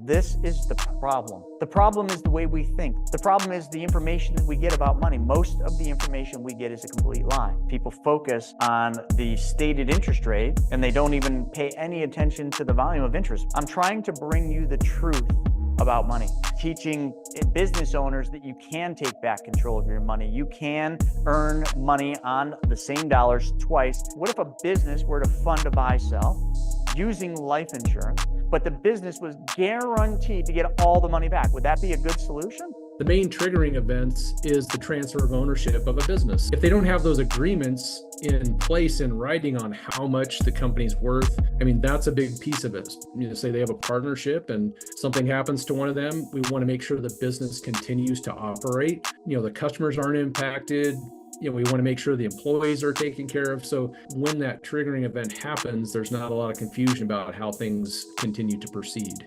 This is the problem. The problem is the way we think. The problem is the information that we get about money. Most of the information we get is a complete lie. People focus on the stated interest rate and they don't even pay any attention to the volume of interest. I'm trying to bring you the truth about money, teaching business owners that you can take back control of your money. You can earn money on the same dollars twice. What if a business were to fund a buy-sell using life insurance, but the business was guaranteed to get all the money back? Would that be a good solution? The main triggering events is the transfer of ownership of a business. If they don't have those agreements in place in writing on how much the company's worth, I mean, that's a big piece of it. Say they have a partnership and something happens to one of them, we want to make sure the business continues to operate. The customers aren't impacted. We want to make sure the employees are taken care of. So when that triggering event happens, there's not a lot of confusion about how things continue to proceed.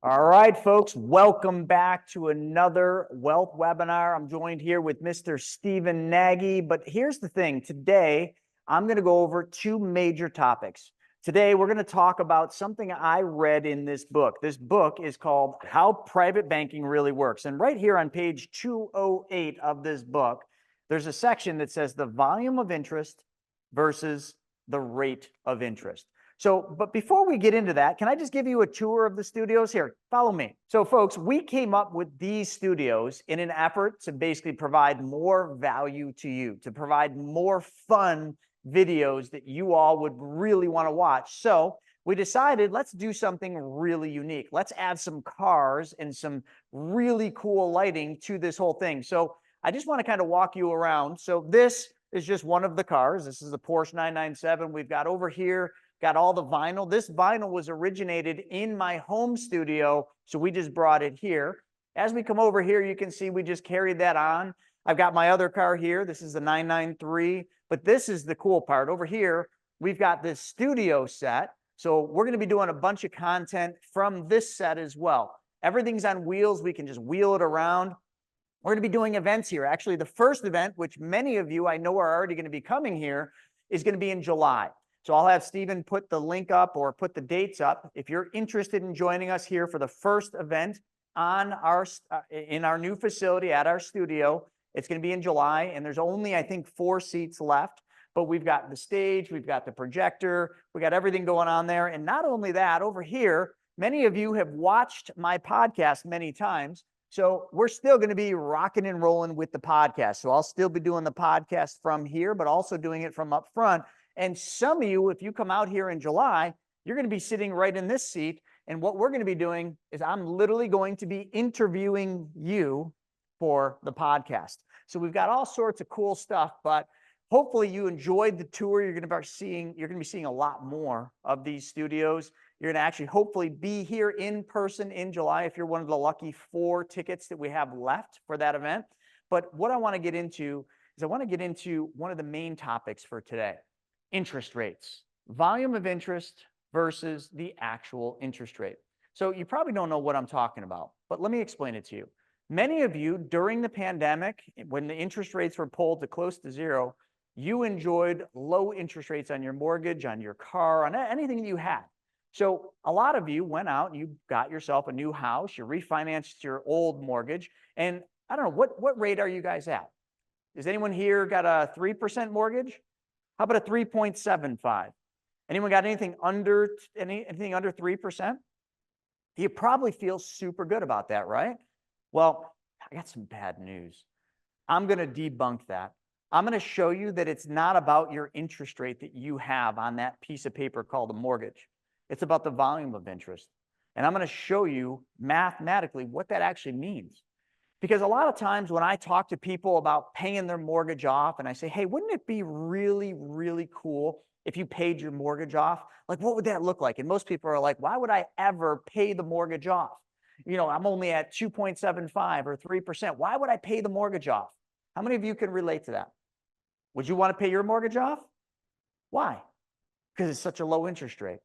All right, folks, welcome back to another wealth webinar. I'm joined here with Mr. Stephen Naugle, but here's the thing. Today, I'm going to go over two major topics. Today, we're going to talk about something I read in this book. This book is called How Private Banking Really Works. And right here on page 208 of this book, there's a section that says the volume of interest versus the rate of interest. But before we get into that, can I just give you a tour of the studios here? Follow me. So folks, we came up with these studios in an effort to basically provide more value to you, to provide more fun videos that you all would really want to watch. So we decided, let's do something really unique. Let's add some cars and some really cool lighting to this whole thing. So I just want to kind of walk you around. So this is just one of the cars. This is the Porsche 997. We've got over here, got all the vinyl. This vinyl was originated in my home studio, so we just brought it here. As we come over here, you can see we just carried that on. I've got my other car here. This is the 993, but this is the cool part. Over here, we've got this studio set, so we're going to be doing a bunch of content from this set as well. Everything's on wheels. We can just wheel it around. We're going to be doing events here. Actually, the first event, which many of you I know are already going to be coming here, is going to be in July. So I'll have Stephen put the link up or put the dates up. If you're interested in joining us here for the first event on in our new facility at our studio, it's going to be in July, and there's only, I think, 4 seats left. But we've got the stage, we've got the projector, we got everything going on there. And not only that, over here, many of you have watched my podcast many times. So we're still going to be rocking and rolling with the podcast. So I'll still be doing the podcast from here, but also doing it from up front. And some of you, if you come out here in July, you're going to be sitting right in this seat. And what we're going to be doing is I'm literally going to be interviewing you for the podcast. So we've got all sorts of cool stuff, but hopefully you enjoyed the tour. You're going to be seeing a lot more of these studios. You're going to actually hopefully be here in person in July if you're one of the lucky 4 tickets that we have left for that event. But what I want to get into is I want to get into one of the main topics for today. Interest rates, volume of interest versus the actual interest rate. So you probably don't know what I'm talking about, but let me explain it to you. Many of you during the pandemic, when the interest rates were pulled to close to zero, you enjoyed low interest rates on your mortgage, on your car, on anything that you had. So a lot of you went out and you got yourself a new house, you refinanced your old mortgage, and I don't know, what rate are you guys at? Does anyone here got a 3% mortgage? How about a 3.75? Anyone got anything under 3%? You probably feel super good about that, right? Well, I got some bad news. I'm going to debunk that. I'm going to show you that it's not about your interest rate that you have on that piece of paper called a mortgage. It's about the volume of interest. And I'm going to show you mathematically what that actually means. Because a lot of times when I talk to people about paying their mortgage off and I say, hey, wouldn't it be really, really cool if you paid your mortgage off? Like, what would that look like? And most people are like, why would I ever pay the mortgage off? I'm only at 2.75 or 3%. Why would I pay the mortgage off? How many of you can relate to that? Would you want to pay your mortgage off? Why? Because it's such a low interest rate.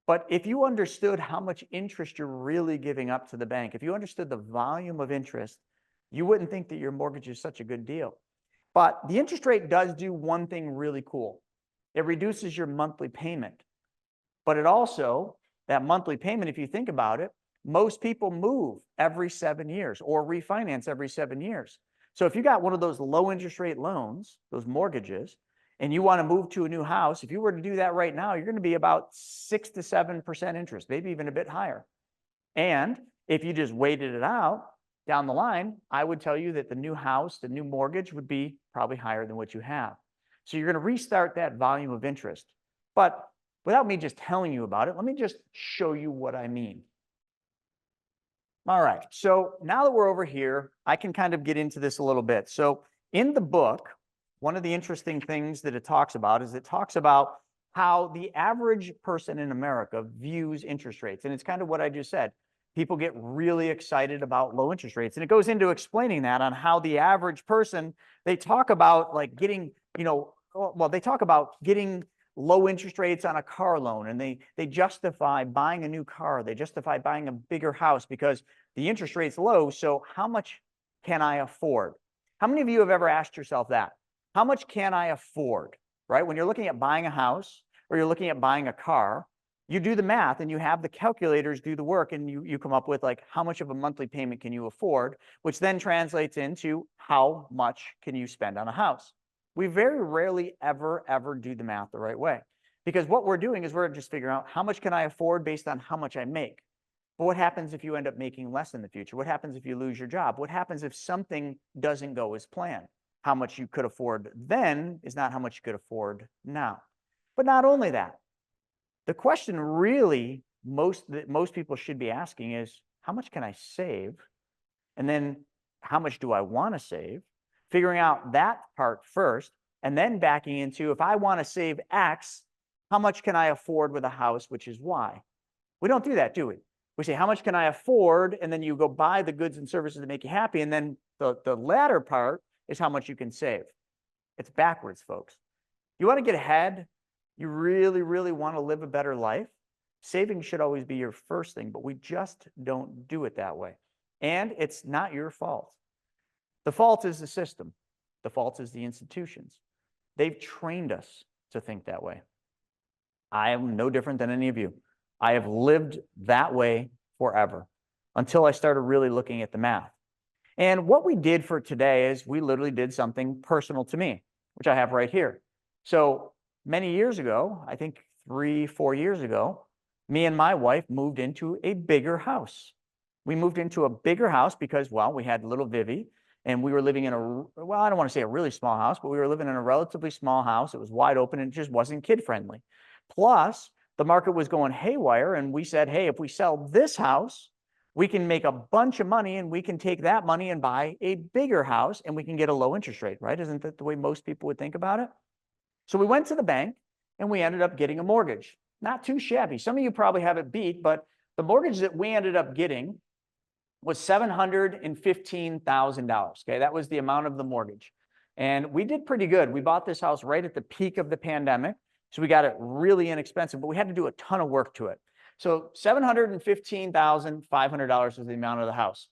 But if you understood how much interest you're really giving up to the bank, if you understood the volume of interest, you wouldn't think that your mortgage is such a good deal. But the interest rate does do one thing really cool. It reduces your monthly payment. But it also, that monthly payment, if you think about it, most people move every 7 years or refinance every 7 years. So if you got one of those low interest rate loans, those mortgages, and you want to move to a new house, if you were to do that right now, you're going to be about 6 to 7% interest, maybe even a bit higher. And if you just waited it out down the line, I would tell you that the new house, the new mortgage would be probably higher than what you have. So you're going to restart that volume of interest. But without me just telling you about it, let me just show you what I mean. All right, so now that we're over here, I can kind of get into this a little bit. So in the book, one of the interesting things that it talks about is it talks about how the average person in America views interest rates. And it's kind of what I just said. People get really excited about low interest rates. And it goes into explaining that on how the average person, they talk about like getting, they talk about getting low interest rates on a car loan, and they justify buying a new car. They justify buying a bigger house because the interest rate's low. So how much can I afford? How many of you have ever asked yourself that? How much can I afford, right? When you're looking at buying a house or you're looking at buying a car, you do the math and you have the calculators do the work, and you come up with like how much of a monthly payment can you afford, which then translates into how much can you spend on a house. We very rarely ever do the math the right way, because what we're doing is we're just figuring out how much can I afford based on how much I make. But what happens if you end up making less in the future? What happens if you lose your job? What happens if something doesn't go as planned? How much you could afford then is not how much you could afford now. But not only that, the question really that most people should be asking is, how much can I save? And then how much do I want to save? Figuring out that part first, and then backing into, if I want to save X, how much can I afford with a house, which is Y? We don't do that, do we? We say, how much can I afford? And then you go buy the goods and services that make you happy. And then the latter part is how much you can save. It's backwards, folks. You want to get ahead? You really want to live a better life? Saving should always be your first thing, but we just don't do it that way. And it's not your fault. The fault is the system. The fault is the institutions. They've trained us to think that way. I am no different than any of you. I have lived that way forever until I started really looking at the math. And what we did for today is we literally did something personal to me, which I have right here. So many years ago, I think 3-4 years ago, me and my wife moved into a bigger house. We moved into a bigger house because, well, we had little Vivi, and we were living in I don't want to say a really small house, but we were living in a relatively small house. It was wide open and it just wasn't kid friendly. Plus, the market was going haywire, and we said, hey, if we sell this house, we can make a bunch of money, and we can take that money and buy a bigger house, and we can get a low interest rate, right? Isn't that the way most people would think about it? So we went to the bank and we ended up getting a mortgage. Not too shabby. Some of you probably have it beat, but the mortgage that we ended up getting was $715,000. Okay, that was the amount of the mortgage. And we did pretty good. We bought this house right at the peak of the pandemic. So we got it really inexpensive, but we had to do a ton of work to it. So $715,500 was the amount of the house.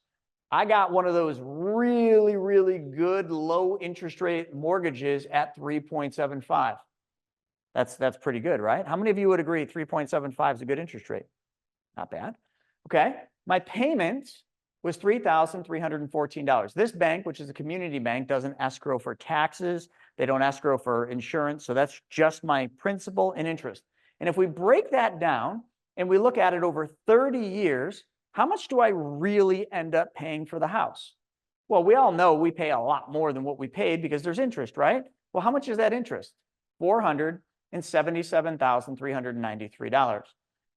I got one of those really good low interest rate mortgages at 3.75. That's pretty good, right? How many of you would agree 3.75 is a good interest rate? Not bad. Okay. My payment was $3,314. This bank, which is a community bank, doesn't escrow for taxes. They don't escrow for insurance. So that's just my principal and interest. And if we break that down and we look at it over 30 years, how much do I really end up paying for the house? Well, we all know we pay a lot more than what we paid because there's interest, right? Well, how much is that interest? $477,393.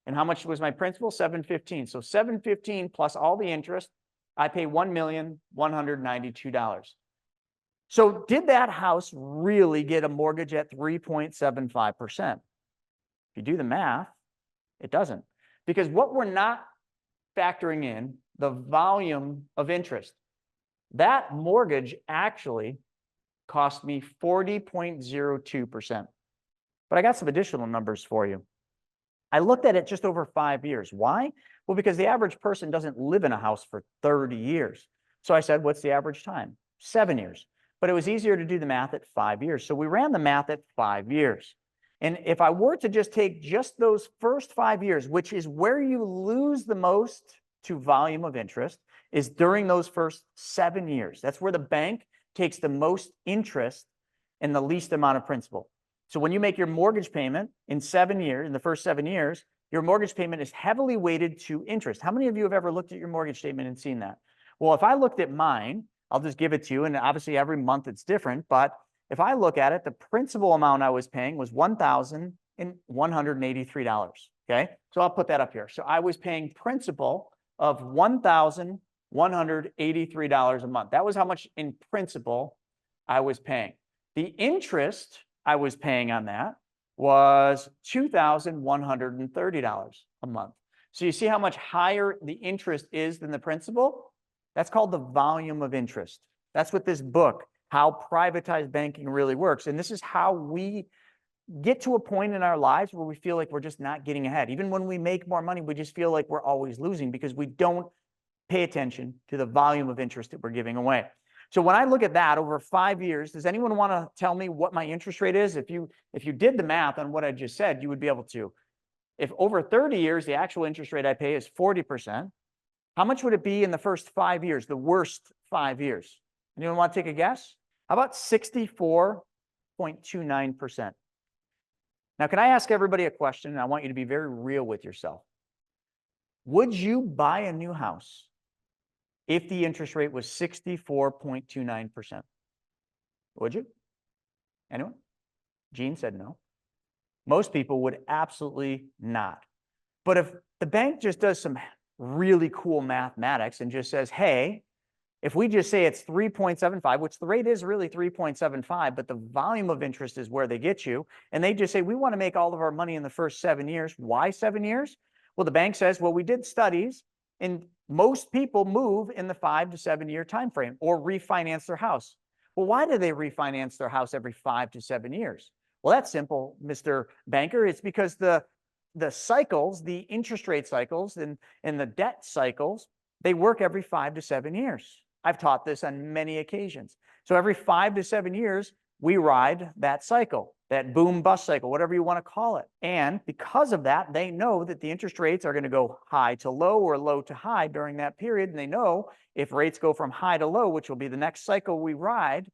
And how much was my principal? $715,000. So $715,000 plus all the interest, I pay $1,192,000. So did that house really get a mortgage at 3.75%? If you do the math, it doesn't. Because what we're not factoring in, the volume of interest. That mortgage actually cost me 40.02%. But I got some additional numbers for you. I looked at it just over 5 years. Why? Well, because the average person doesn't live in a house for 30 years. So I said, what's the average time? 7 years. but it was easier to do the math at 5 years. So we ran the math at 5 years. And if I were to just take just those first 5 years, which is where you lose the most to volume of interest, is during those first 7 years. That's where the bank takes the most interest and the least amount of principal. So when you make your mortgage payment in 7 years, in the first 7 years, your mortgage payment is heavily weighted to interest. How many of you have ever looked at your mortgage statement and seen that? Well, if I looked at mine, I'll just give it to you, and obviously every month it's different, but if I look at it, the principal amount I was paying was $1,183, okay? So I'll put that up here. So I was paying principal of $1,183 a month. That was how much in principal I was paying. The interest I was paying on that was $2,130 a month. So you see how much higher the interest is than the principal? That's called the volume of interest. That's what this book, How Privatized Banking Really Works. And this is how we get to a point in our lives where we feel like we're just not getting ahead. Even when we make more money, we just feel like we're always losing because we don't pay attention to the volume of interest that we're giving away. So when I look at that over 5 years, does anyone want to tell me what my interest rate is? If you did the math on what I just said, you would be able to. If over 30 years, the actual interest rate I pay is 40%, how much would it be in the first 5 years, the worst 5 years? Anyone want to take a guess? How about 64.29%? Now, can I ask everybody a question? And I want you to be very real with yourself. Would you buy a new house if the interest rate was 64.29%? Would you? Anyone? Gene said no. Most people would absolutely not. But if the bank just does some really cool mathematics and just says, hey, if we just say it's 3.75, which the rate is really 3.75, but the volume of interest is where they get you, and they just say, we want to make all of our money in the first 7 years. Why 7 years? Well, the bank says, well, we did studies, and most people move in the 5 to 7 year time frame or refinance their house. Well, why do they refinance their house every 5 to 7 years? Well, that's simple, Mr. Banker. It's because the cycles, the interest rate cycles and the debt cycles, they work every 5 to 7 years. I've taught this on many occasions. So every 5 to 7 years, we ride that cycle, that boom bust cycle, whatever you want to call it. And because of that, they know that the interest rates are going to go high to low or low to high during that period. And they know if rates go from high to low, which will be the next cycle we ride,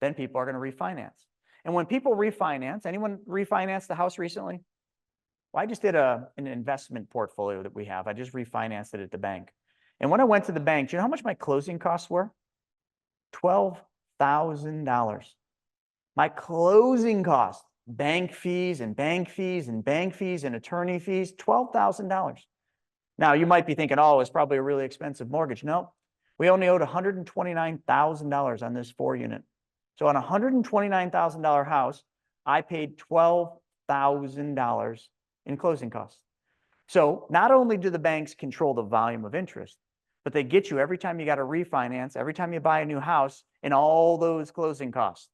then people are going to refinance. And when people refinance, anyone refinance the house recently? Well, I just did an investment portfolio that we have. I just refinanced it at the bank. And when I went to the bank, do you know how much my closing costs were? $12,000. My closing costs, bank fees and bank fees and bank fees and attorney fees, $12,000. Now, you might be thinking, oh, it's probably a really expensive mortgage. No, we only owed $129,000 on this 4-unit. So on a $129,000 house, I paid $12,000 in closing costs. So not only do the banks control the volume of interest, but they get you every time you got to refinance, every time you buy a new house, and all those closing costs.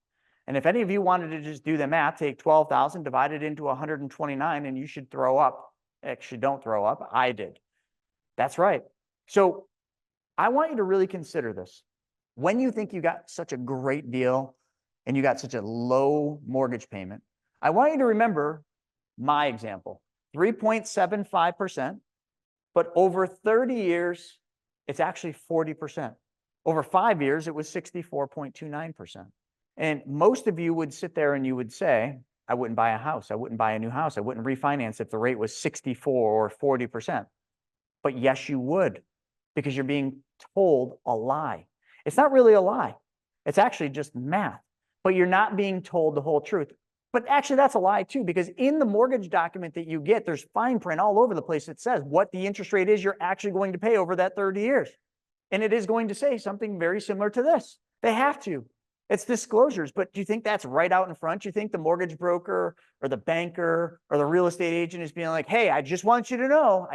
And if any of you wanted to just do the math, take 12,000, divide it into 129, and you should throw up. Actually, don't throw up. I did. That's right. So I want you to really consider this. When you think you got such a great deal and you got such a low mortgage payment, I want you to remember my example, 3.75%, but over 30 years, it's actually 40%. Over 5 years, it was 64.29%. And most of you would sit there and you would say, I wouldn't buy a house. I wouldn't buy a new house. I wouldn't refinance if the rate was 64 or 40%. But yes, you would, because you're being told a lie. It's not really a lie. It's actually just math, but you're not being told the whole truth. But actually, that's a lie too, because in the mortgage document that you get, there's fine print all over the place that says what the interest rate is you're actually going to pay over that 30 years. And it is going to say something very similar to this. They have to. It's disclosures. But do you think that's right out in front? Do you think the mortgage broker or the banker or the real estate agent is being like, hey, I just want you to know,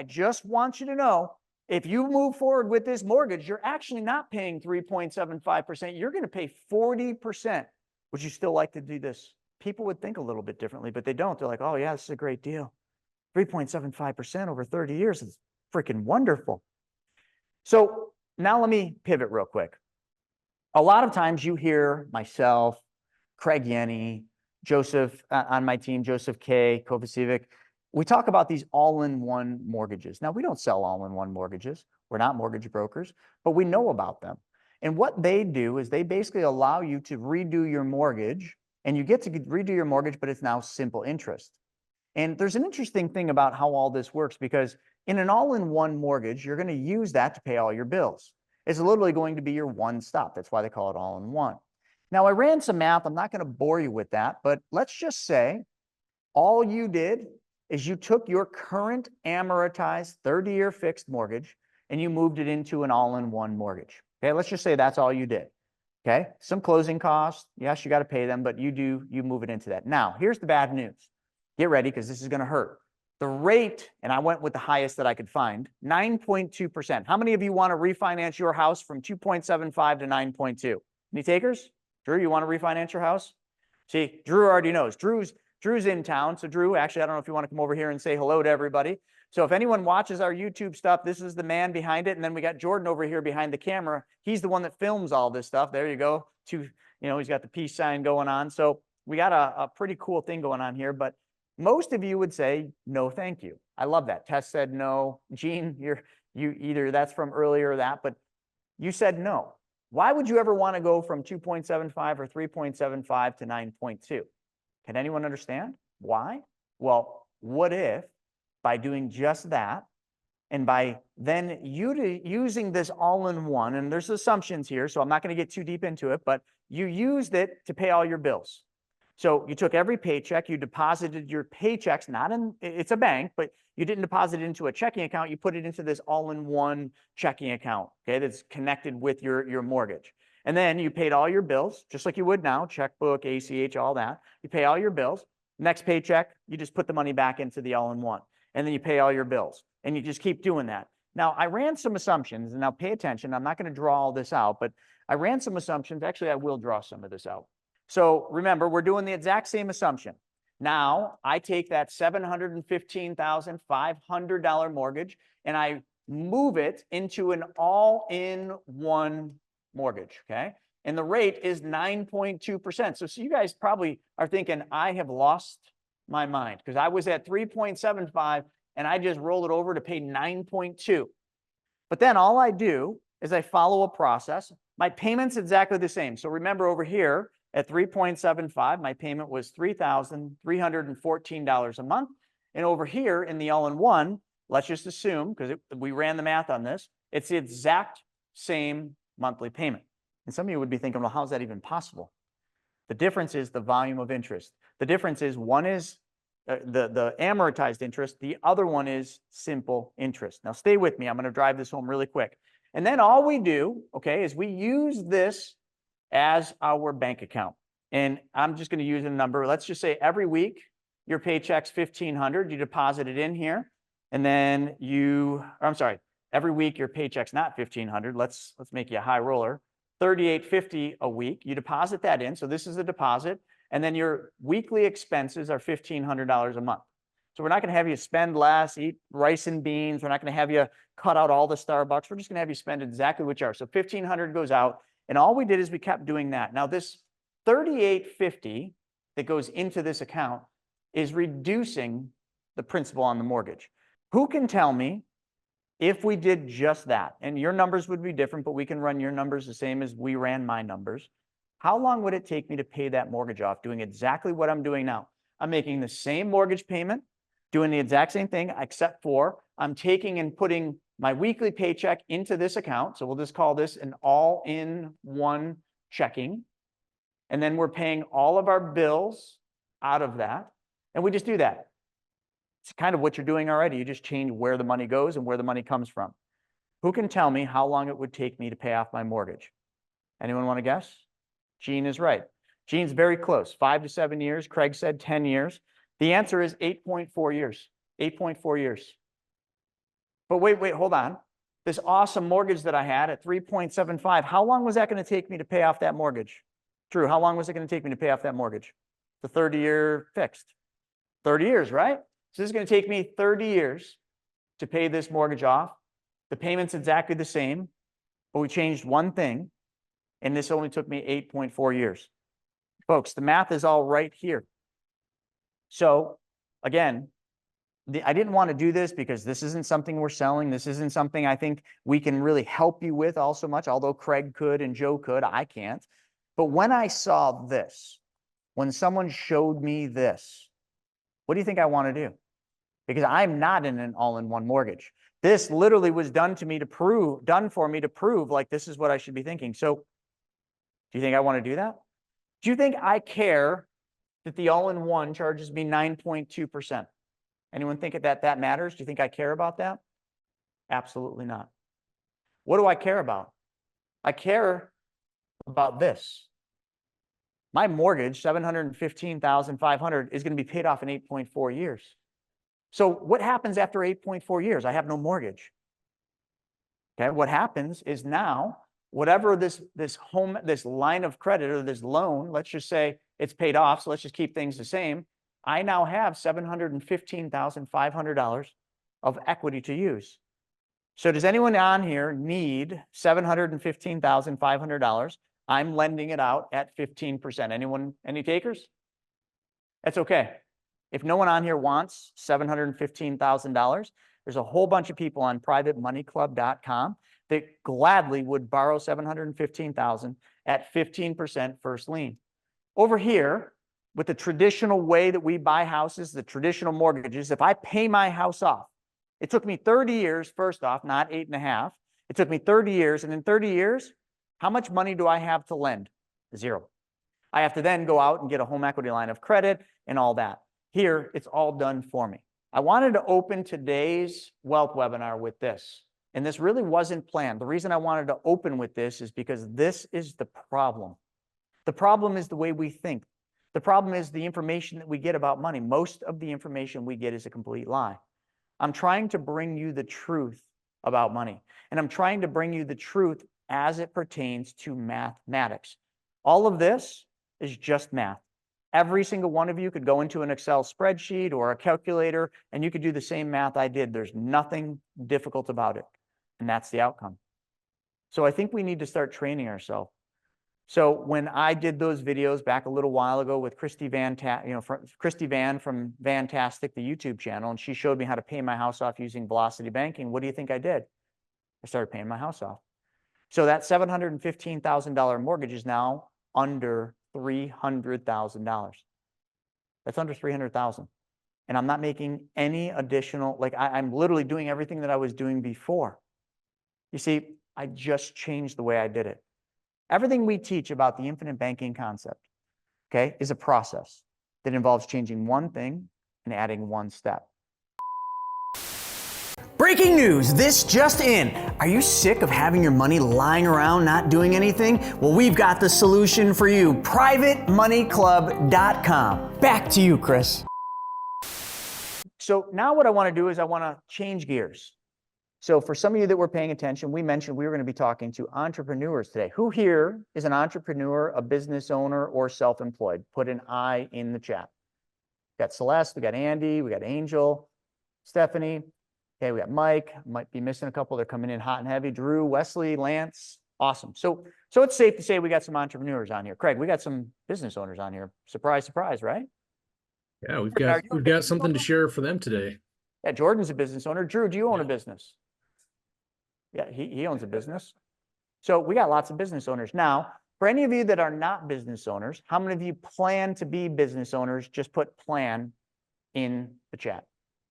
if you move forward with this mortgage, you're actually not paying 3.75%. You're going to pay 40%. Would you still like to do this? People would think a little bit differently, but they don't. They're like, oh, yeah, this is a great deal. 3.75% over 30 years is freaking wonderful. So now let me pivot real quick. A lot of times you hear myself, Craig Yenny, Joseph on my team, Joseph K, Kovacevic. We talk about these all-in-one mortgages. Now, we don't sell all-in-one mortgages. We're not mortgage brokers, but we know about them. And what they do is they basically allow you to redo your mortgage, and you get to redo your mortgage, but it's now simple interest. And there's an interesting thing about how all this works, because in an all-in-one mortgage, you're going to use that to pay all your bills. It's literally going to be your one stop. That's why they call it all-in-one. Now, I ran some math. I'm not going to bore you with that, but let's just say all you did is you took your current amortized 30-year fixed mortgage and you moved it into an all-in-one mortgage. Okay, let's just say that's all you did. Okay, some closing costs. Yes, you got to pay them, but you move it into that. Now, here's the bad news. Get ready, because this is going to hurt. The rate, and I went with the highest that I could find, 9.2%. How many of you want to refinance your house from 2.75 to 9.2? Any takers? Drew, you want to refinance your house? See, Drew already knows. Drew's in town. So Drew, actually, I don't know if you want to come over here and say hello to everybody. So if anyone watches our YouTube stuff, this is the man behind it. And then we got Jordan over here behind the camera. He's the one that films all this stuff. There you go. He's got the peace sign going on. So we got a pretty cool thing going on here. But most of you would say, no, thank you. I love that. Tess said no. Gene, you either that's from earlier or that, but you said no. Why would you ever want to go from 2.75 or 3.75 to 9.2? Can anyone understand why? Well, what if by doing just that, and by then using this all-in-one, and there's assumptions here, so I'm not going to get too deep into it, but you used it to pay all your bills. So you took every paycheck, you deposited your paychecks, it's a bank, but you didn't deposit it into a checking account, you put it into this all-in-one checking account, okay, that's connected with your mortgage. And then you paid all your bills, just like you would now, checkbook, ACH, all that. You pay all your bills. Next paycheck, you just put the money back into the all-in-one. And then you pay all your bills. And you just keep doing that. Now, I ran some assumptions, and now pay attention. I'm not going to draw all this out, but I ran some assumptions. Actually, I will draw some of this out. So remember, we're doing the exact same assumption. Now, I take that $715,500 mortgage, and I move it into an all-in-one mortgage, okay? And the rate is 9.2%. So you guys probably are thinking, I have lost my mind, because I was at 3.75 and I just roll it over to pay 9.2. But then all I do is I follow a process. My payment's exactly the same. So remember, over here at 3.75, my payment was $3,314 a month. And over here in the all-in-one, let's just assume, because we ran the math on this, it's the exact same monthly payment. And some of you would be thinking, well, how's that even possible? The difference is the volume of interest. The difference is one is the amortized interest. The other one is simple interest. Now stay with me. I'm going to drive this home really quick. And then all we do, okay, is we use this as our bank account. And I'm just going to use a number. Let's just say every week your paycheck's $1,500. You deposit it in here. And then every week your paycheck's not $1,500. Let's make you a high roller. $3,850 a week. You deposit that in. So this is the deposit. And then your weekly expenses are $1,500 a month. So we're not going to have you spend less, eat rice and beans. We're not going to have you cut out all the Starbucks. We're just going to have you spend exactly what you are. So $1,500 goes out. And all we did is we kept doing that. Now this $3,850 that goes into this account is reducing the principal on the mortgage. Who can tell me if we did just that? And your numbers would be different, but we can run your numbers the same as we ran my numbers. How long would it take me to pay that mortgage off doing exactly what I'm doing now? I'm making the same mortgage payment, doing the exact same thing, except for I'm taking and putting my weekly paycheck into this account. So we'll just call this an all-in-one checking. And then we're paying all of our bills out of that. And we just do that. It's kind of what you're doing already. You just change where the money goes and where the money comes from. Who can tell me how long it would take me to pay off my mortgage? Anyone want to guess? Gene is right. Gene's very close. 5 to 7 years. Craig said 10 years. The answer is 8.4 years. 8.4 years. But wait, hold on. This awesome mortgage that I had at 3.75, how long was that going to take me to pay off that mortgage? Drew, how long was it going to take me to pay off that mortgage? The 30-year fixed. 30 years, right? So this is going to take me 30 years to pay this mortgage off. The payment's exactly the same, but we changed one thing. And this only took me 8.4 years. Folks, the math is all right here. So again, I didn't want to do this because this isn't something we're selling. This isn't something I think we can really help you with all so much, although Craig could and Joe could, I can't. But when I saw this, when someone showed me this, what do you think I want to do? Because I'm not in an all-in-one mortgage. This literally was done for me to prove like this is what I should be thinking. So do you think I want to do that? Do you think I care that the all-in-one charges me 9.2%? Anyone think that matters? Do you think I care about that? Absolutely not. What do I care about? I care about this. My mortgage, $715,500, is going to be paid off in 8.4 years. So what happens after 8.4 years? I have no mortgage. Okay, what happens is now, whatever this line of credit or this loan, let's just say it's paid off, so let's just keep things the same. I now have $715,500 of equity to use. So does anyone on here need $715,500? I'm lending it out at 15%. Anyone, any takers? That's okay. If no one on here wants $715,000, there's a whole bunch of people on privatemoneyclub.com that gladly would borrow $715,000 at 15% first lien. Over here, with the traditional way that we buy houses, the traditional mortgages, if I pay my house off, it took me 30 years, first off, not 8.5. It took me 30 years. And in 30 years, how much money do I have to lend? Zero. I have to then go out and get a home equity line of credit and all that. Here, it's all done for me. I wanted to open today's wealth webinar with this. And this really wasn't planned. The reason I wanted to open with this is because this is the problem. The problem is the way we think. The problem is the information that we get about money. Most of the information we get is a complete lie. I'm trying to bring you the truth about money. And I'm trying to bring you the truth as it pertains to mathematics. All of this is just math. Every single one of you could go into an Excel spreadsheet or a calculator, and you could do the same math I did. There's nothing difficult about it. And that's the outcome. So I think we need to start training ourselves. So when I did those videos back a little while ago with Christy Van from Vantastic, the YouTube channel, and she showed me how to pay my house off using Velocity Banking, what do you think I did? I started paying my house off. So that $715,000 mortgage is now under $300,000. That's under $300,000. And I'm not making any additional, like I'm literally doing everything that I was doing before. You see, I just changed the way I did it. Everything we teach about the infinite banking concept, okay, is a process that involves changing one thing and adding one step. Breaking news, this just in. Are you sick of having your money lying around not doing anything? Well, we've got the solution for you. privatemoneyclub.com. Back to you, Chris. So now what I want to do is I want to change gears. So for some of you that were paying attention, we mentioned we were going to be talking to entrepreneurs today. Who here is an entrepreneur, a business owner, or self-employed? Put an I in the chat. We got Celeste, we got Andy, we got Angel, Stephanie. Okay, we got Mike. Might be missing a couple. They're coming in hot and heavy. Drew, Wesley, Lance. Awesome. So it's safe to say we got some entrepreneurs on here. Craig, we got some business owners on here. Surprise, surprise, right? Yeah, we've got something to share for them today. Yeah, Jordan's a business owner. Drew, do you own a business? Yeah, he owns a business. So we got lots of business owners. Now, for any of you that are not business owners, how many of you plan to be business owners? Just put plan in the chat.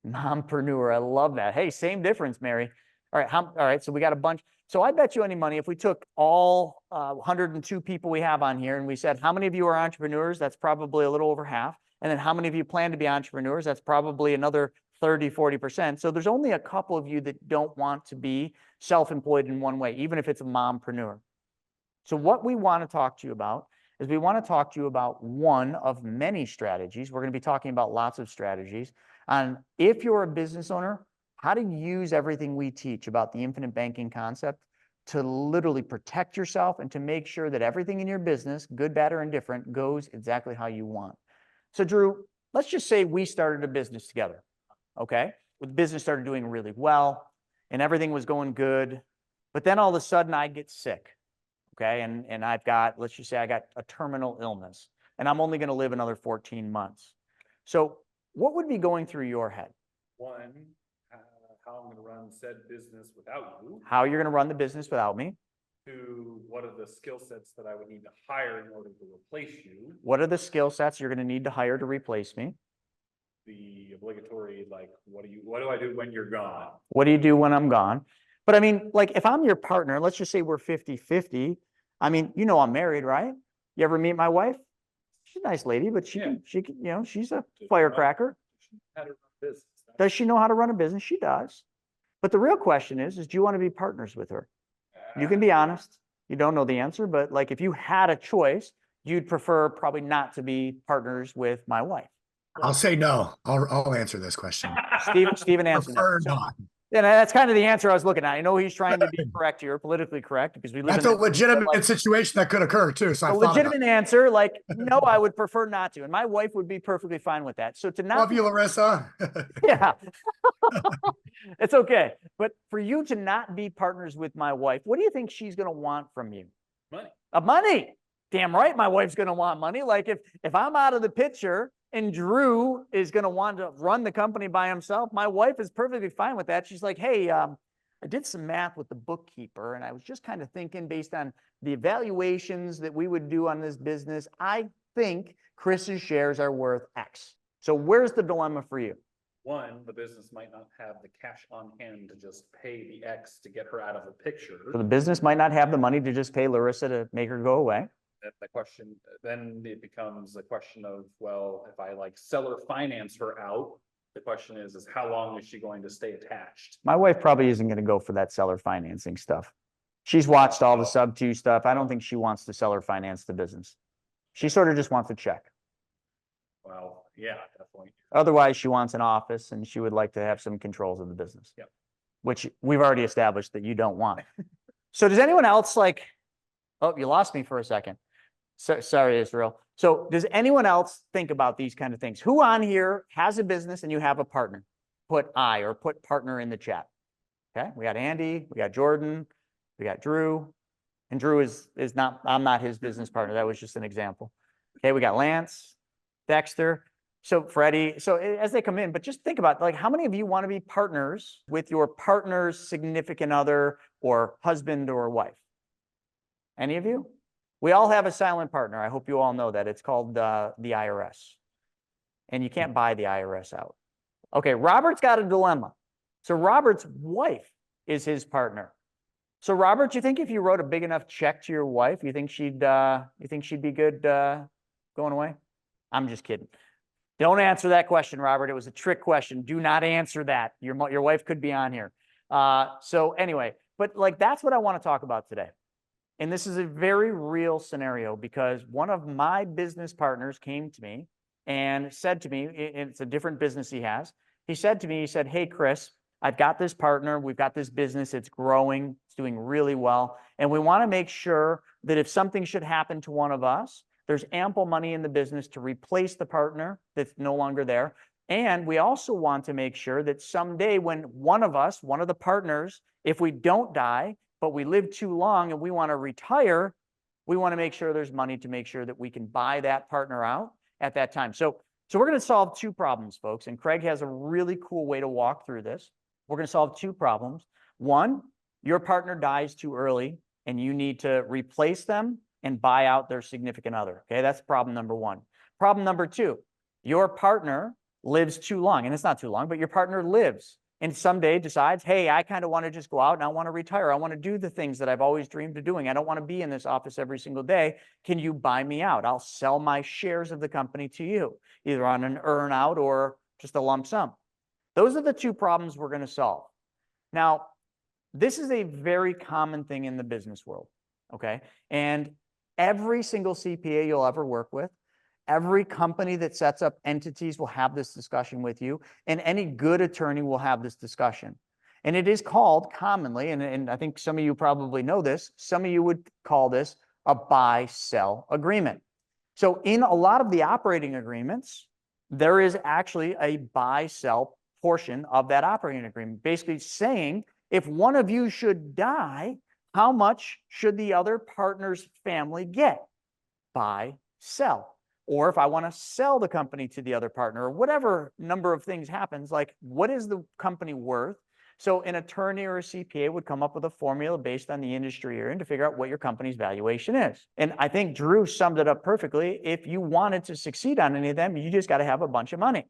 Mompreneur, I love that. Hey, same difference, Mary. All right, so we got a bunch. So I bet you any money, if we took all 102 people we have on here and we said, how many of you are entrepreneurs? That's probably a little over half. And then how many of you plan to be entrepreneurs? That's probably another 30, 40%. So there's only a couple of you that don't want to be self-employed in one way, even if it's a mompreneur. So what we want to talk to you about is we want to talk to you about one of many strategies. We're going to be talking about lots of strategies on if you're a business owner, how to use everything we teach about the infinite banking concept to literally protect yourself and to make sure that everything in your business, good, bad, or indifferent, goes exactly how you want. So Drew, let's just say we started a business together. Okay, the business started doing really well and everything was going good, but then all of a sudden I get sick. okay? And I've got, let's just say I got a terminal illness and I'm only going to live another 14 months. So what would be going through your head? One, how I'm gonna run said business without you. How you're going to run the business without me? Two, what are the skill sets that I would need to hire in order to replace you? What are the skill sets you're going to need to hire to replace me? The obligatory, like, what do I do when you're gone? What do you do when I'm gone? But I mean, like if I'm your partner, let's just say we're 50-50. I mean, you know, I'm married, right? You ever meet my wife? She's a nice lady, but she can, you know, she's a firecracker. How to run business. Does she know how to run a business? She does. But the real question is do you want to be partners with her? You can be honest. You don't know the answer, but like if you had a choice, you'd prefer probably not to be partners with my wife. I'll say no. I'll answer this question. Steven answered Prefer that. not. And that's kind of the answer I was looking at. I know he's trying to be correct here, politically correct, because we live That's in a legitimate situation that could occur too. So I a thought about it. legitimate answer. Like, no, I would prefer not to. And my wife would be perfectly fine with that. So to not Love you, Larissa. yeah, it's okay. But for you to not be partners with my wife, what do you think she's going to want from you? Money. Money. Damn right, my wife's going to want money. Like if I'm out of the picture and Drew is going to want to run the company by himself, my wife is perfectly fine with that. She's like, hey, I did some math with the bookkeeper, and I was just kind of thinking based on the evaluations that we would do on this business, I think Chris's shares are worth X. So where's the dilemma for you? One, the business might not have the cash on hand to just pay the X to get her out of the picture. So the business might not have the money to just pay Larissa to make her go away. The question, then it becomes a question of, well, if I like seller finance her out, the question is how long is she going to stay attached? My wife probably isn't going to go for that seller financing stuff. She's watched all the sub 2 stuff. I don't think she wants to seller finance the business. She sort of just wants a check. Well, yeah, definitely. Otherwise, she wants an office and she would like to have some controls of the business. Yep. Which we've already established that you don't want. So does anyone else like, oh, you lost me for a second. So, sorry, Israel. So does anyone else think about these kind of things? Who on here has a business and you have a partner? Put I or put partner in the chat. Okay, we got Andy, we got Jordan, we got Drew. And Drew is not, I'm not his business partner. That was just an example. Okay, we got Lance, Dexter, so Freddie. So as they come in, but just think about like how many of you want to be partners with your partner's significant other or husband or wife? Any of you? We all have a silent partner. I hope you all know that. It's called the IRS. And you can't buy the IRS out. Okay, Robert's got a dilemma. So Robert's wife is his partner. So Robert, you think if you wrote a big enough check to your wife, you think she'd be good going away? I'm just kidding. Don't answer that question, Robert. It was a trick question. Do not answer that. Your wife could be on here. So anyway, but like that's what I want to talk about today. And this is a very real scenario because one of my business partners came to me and said to me, it's a different business he has. He said to me, he said, hey, Chris, I've got this partner. We've got this business. It's growing. It's doing really well. And we want to make sure that if something should happen to one of us, there's ample money in the business to replace the partner that's no longer there. And we also want to make sure that someday when one of us, one of the partners, if we don't die, but we live too long and we want to retire, we want to make sure there's money to make sure that we can buy that partner out at that time. So we're going to solve 2 problems, folks. And Craig has a really cool way to walk through this. We're going to solve 2 problems. One, your partner dies too early and you need to replace them and buy out their significant other. Okay, that's problem number 1. Problem number 2, your partner lives too long, and it's not too long, but your partner lives and someday decides, hey, I kind of want to just go out and I want to retire. I want to do the things that I've always dreamed of doing. I don't want to be in this office every single day. Can you buy me out? I'll sell my shares of the company to you, either on an earn out or just a lump sum. Those are the 2 problems we're going to solve. Now, this is a very common thing in the business world, okay? And every single CPA you'll ever work with, every company that sets up entities will have this discussion with you, and any good attorney will have this discussion. And it is called commonly, and I think some of you probably know this, some of you would call this a buy-sell agreement. So in a lot of the operating agreements, there is actually a buy-sell portion of that operating agreement, basically saying if one of you should die, How much should the other partner's family get? Buy, sell. Or if I want to sell the company to the other partner, or whatever number of things happens, like what is the company worth? So an attorney or a CPA would come up with a formula based on the industry you're in to figure out what your company's valuation is. And I think Drew summed it up perfectly. If you wanted to succeed on any of them, you just got to have a bunch of money.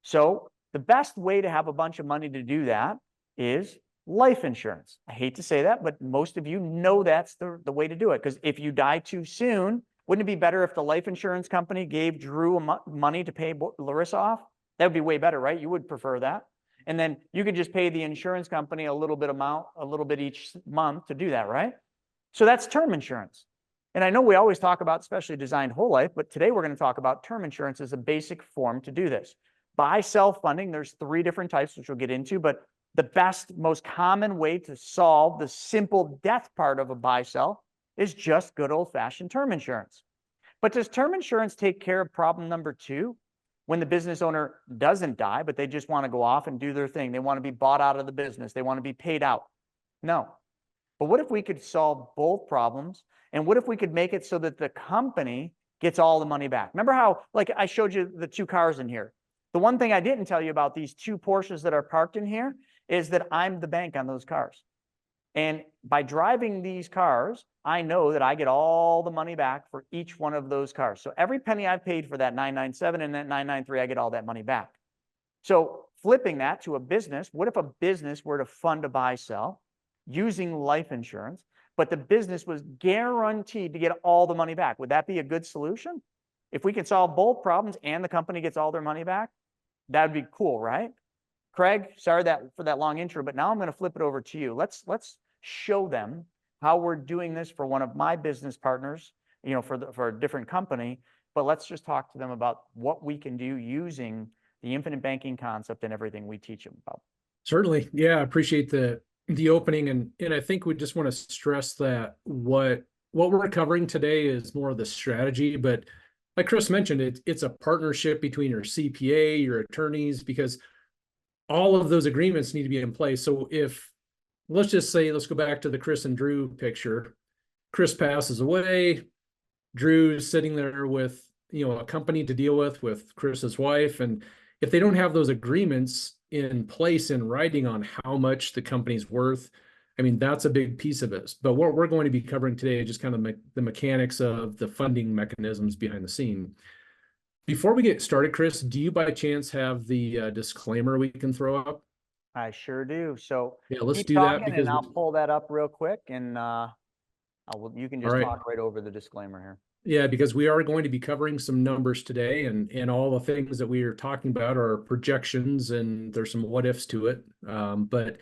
So the best way to have a bunch of money to do that is life insurance. I hate to say that, but most of you know that's the way to do it. Because if you die too soon, wouldn't it be better if the life insurance company gave Drew money to pay Larissa off? That would be way better, right? You would prefer that. And then you could just pay the insurance company a little bit each month to do that, right? So that's term insurance. And I know we always talk about specially designed whole life, but today we're going to talk about term insurance as a basic form to do this. Buy, sell funding, there's 3 different types, which we'll get into, but the best, most common way to solve the simple death part of a buy, sell is just good old-fashioned term insurance. But does term insurance take care of problem number 2? When the business owner doesn't die, but they just want to go off and do their thing. They want to be bought out of the business. They want to be paid out. No. But what if we could solve both problems? And what if we could make it so that the company gets all the money back? Remember how, like I showed you the 2 cars in here. The one thing I didn't tell you about these 2 Porsches that are parked in here is that I'm the bank on those cars. And by driving these cars, I know that I get all the money back for each one of those cars. So every penny I've paid for that 997 and that 993, I get all that money back. So flipping that to a business, what if a business were to fund a buy sell using life insurance, but the business was guaranteed to get all the money back? Would that be a good solution? If we can solve both problems and the company gets all their money back, that'd be cool, right? Craig, sorry for that long intro, but now I'm going to flip it over to you. Let's show them how we're doing this for one of my business partners, for a different company, but let's just talk to them about what we can do using the infinite banking concept and everything we teach them about. Certainly. Yeah, I appreciate the opening. And I think we just want to stress that what we're covering today is more of the strategy, but like Chris mentioned, it's a partnership between your CPA, your attorneys, because all of those agreements need to be in place. So let's just say, let's go back to the Chris and Drew picture. Chris passes away. Drew's sitting there with, a company to deal with Chris's wife. And if they don't have those agreements in place in writing on how much the company's worth, I mean, that's a big piece of it. But what we're going to be covering today is just kind of the mechanics of the funding mechanisms behind the scene. Before we get started, Chris, do you by chance have the disclaimer we can throw up? I sure do. So yeah, let's keep do that talking, because and I'll pull that up real quick, and you can just right. talk right over the disclaimer here. Yeah, because we are going to be covering some numbers today, and all the things that we are talking about are projections, and there's some what ifs to it. But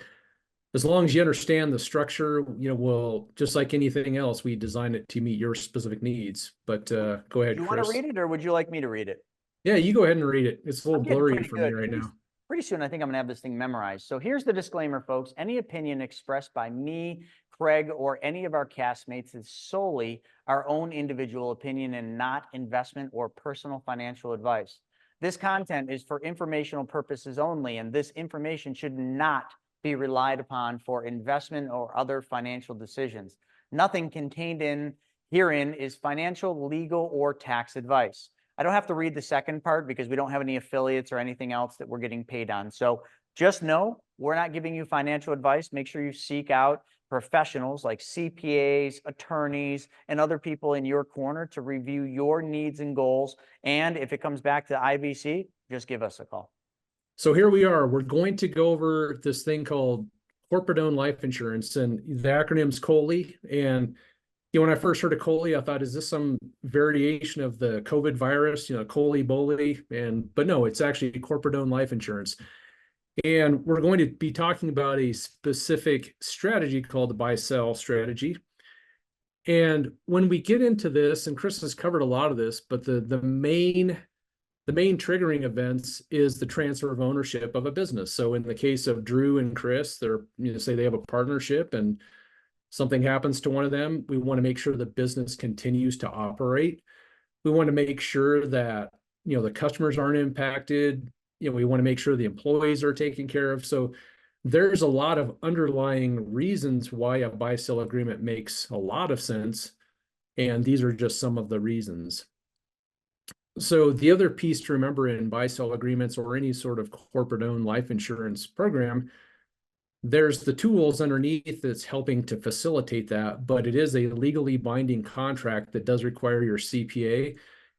as long as you understand the structure, we'll, just like anything else, we design it to meet your specific needs. But go ahead, Do you Chris. want to read it, or would you like me to read it? Yeah, you go ahead and read it. It's a little blurry for me right now. Pretty soon, I think I'm going to have this thing memorized. So here's the disclaimer, folks. Any opinion expressed by me, Craig, or any of our castmates is solely our own individual opinion and not investment or personal financial advice. This content is for informational purposes only, and this information should not be relied upon for investment or other financial decisions. Nothing contained herein is financial, legal, or tax advice. I don't have to read the second part because we don't have any affiliates or anything else that we're getting paid on. So just know we're not giving you financial advice. Make sure you seek out professionals like CPAs, attorneys, and other people in your corner to review your needs and goals. And if it comes back to IBC, just give us a call. So here we are. We're going to go over this thing called corporate-owned life insurance, and the acronym's COLI. And when I first heard of COLI, I thought, is this some variation of the COVID virus, COLI, BOLI? But no, it's actually corporate-owned life insurance. And we're going to be talking about a specific strategy called the buy-sell strategy. And when we get into this, and Chris has covered a lot of this, but the main triggering events is the transfer of ownership of a business. So in the case of Drew and Chris, they're, say they have a partnership and something happens to one of them, we want to make sure the business continues to operate. We want to make sure that, the customers aren't impacted. We want to make sure the employees are taken care of. So there's a lot of underlying reasons why a buy-sell agreement makes a lot of sense. And these are just some of the reasons. So the other piece to remember in buy-sell agreements or any sort of corporate-owned life insurance program, there's the tools underneath that's helping to facilitate that, but it is a legally binding contract that does require your CPA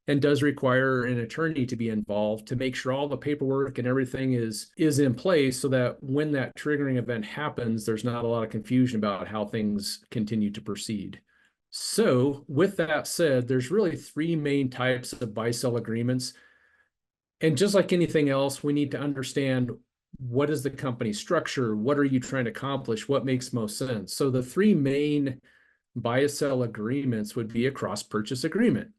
and does require an attorney to be involved to make sure all the paperwork and everything is in place so that when that triggering event happens, there's not a lot of confusion about how things continue to proceed. So with that said, there's really three main types of buy-sell agreements. And just like anything else, we need to understand what is the company structure? What are you trying to accomplish? What makes most sense? So the three main buy-sell agreements would be a cross-purchase agreement.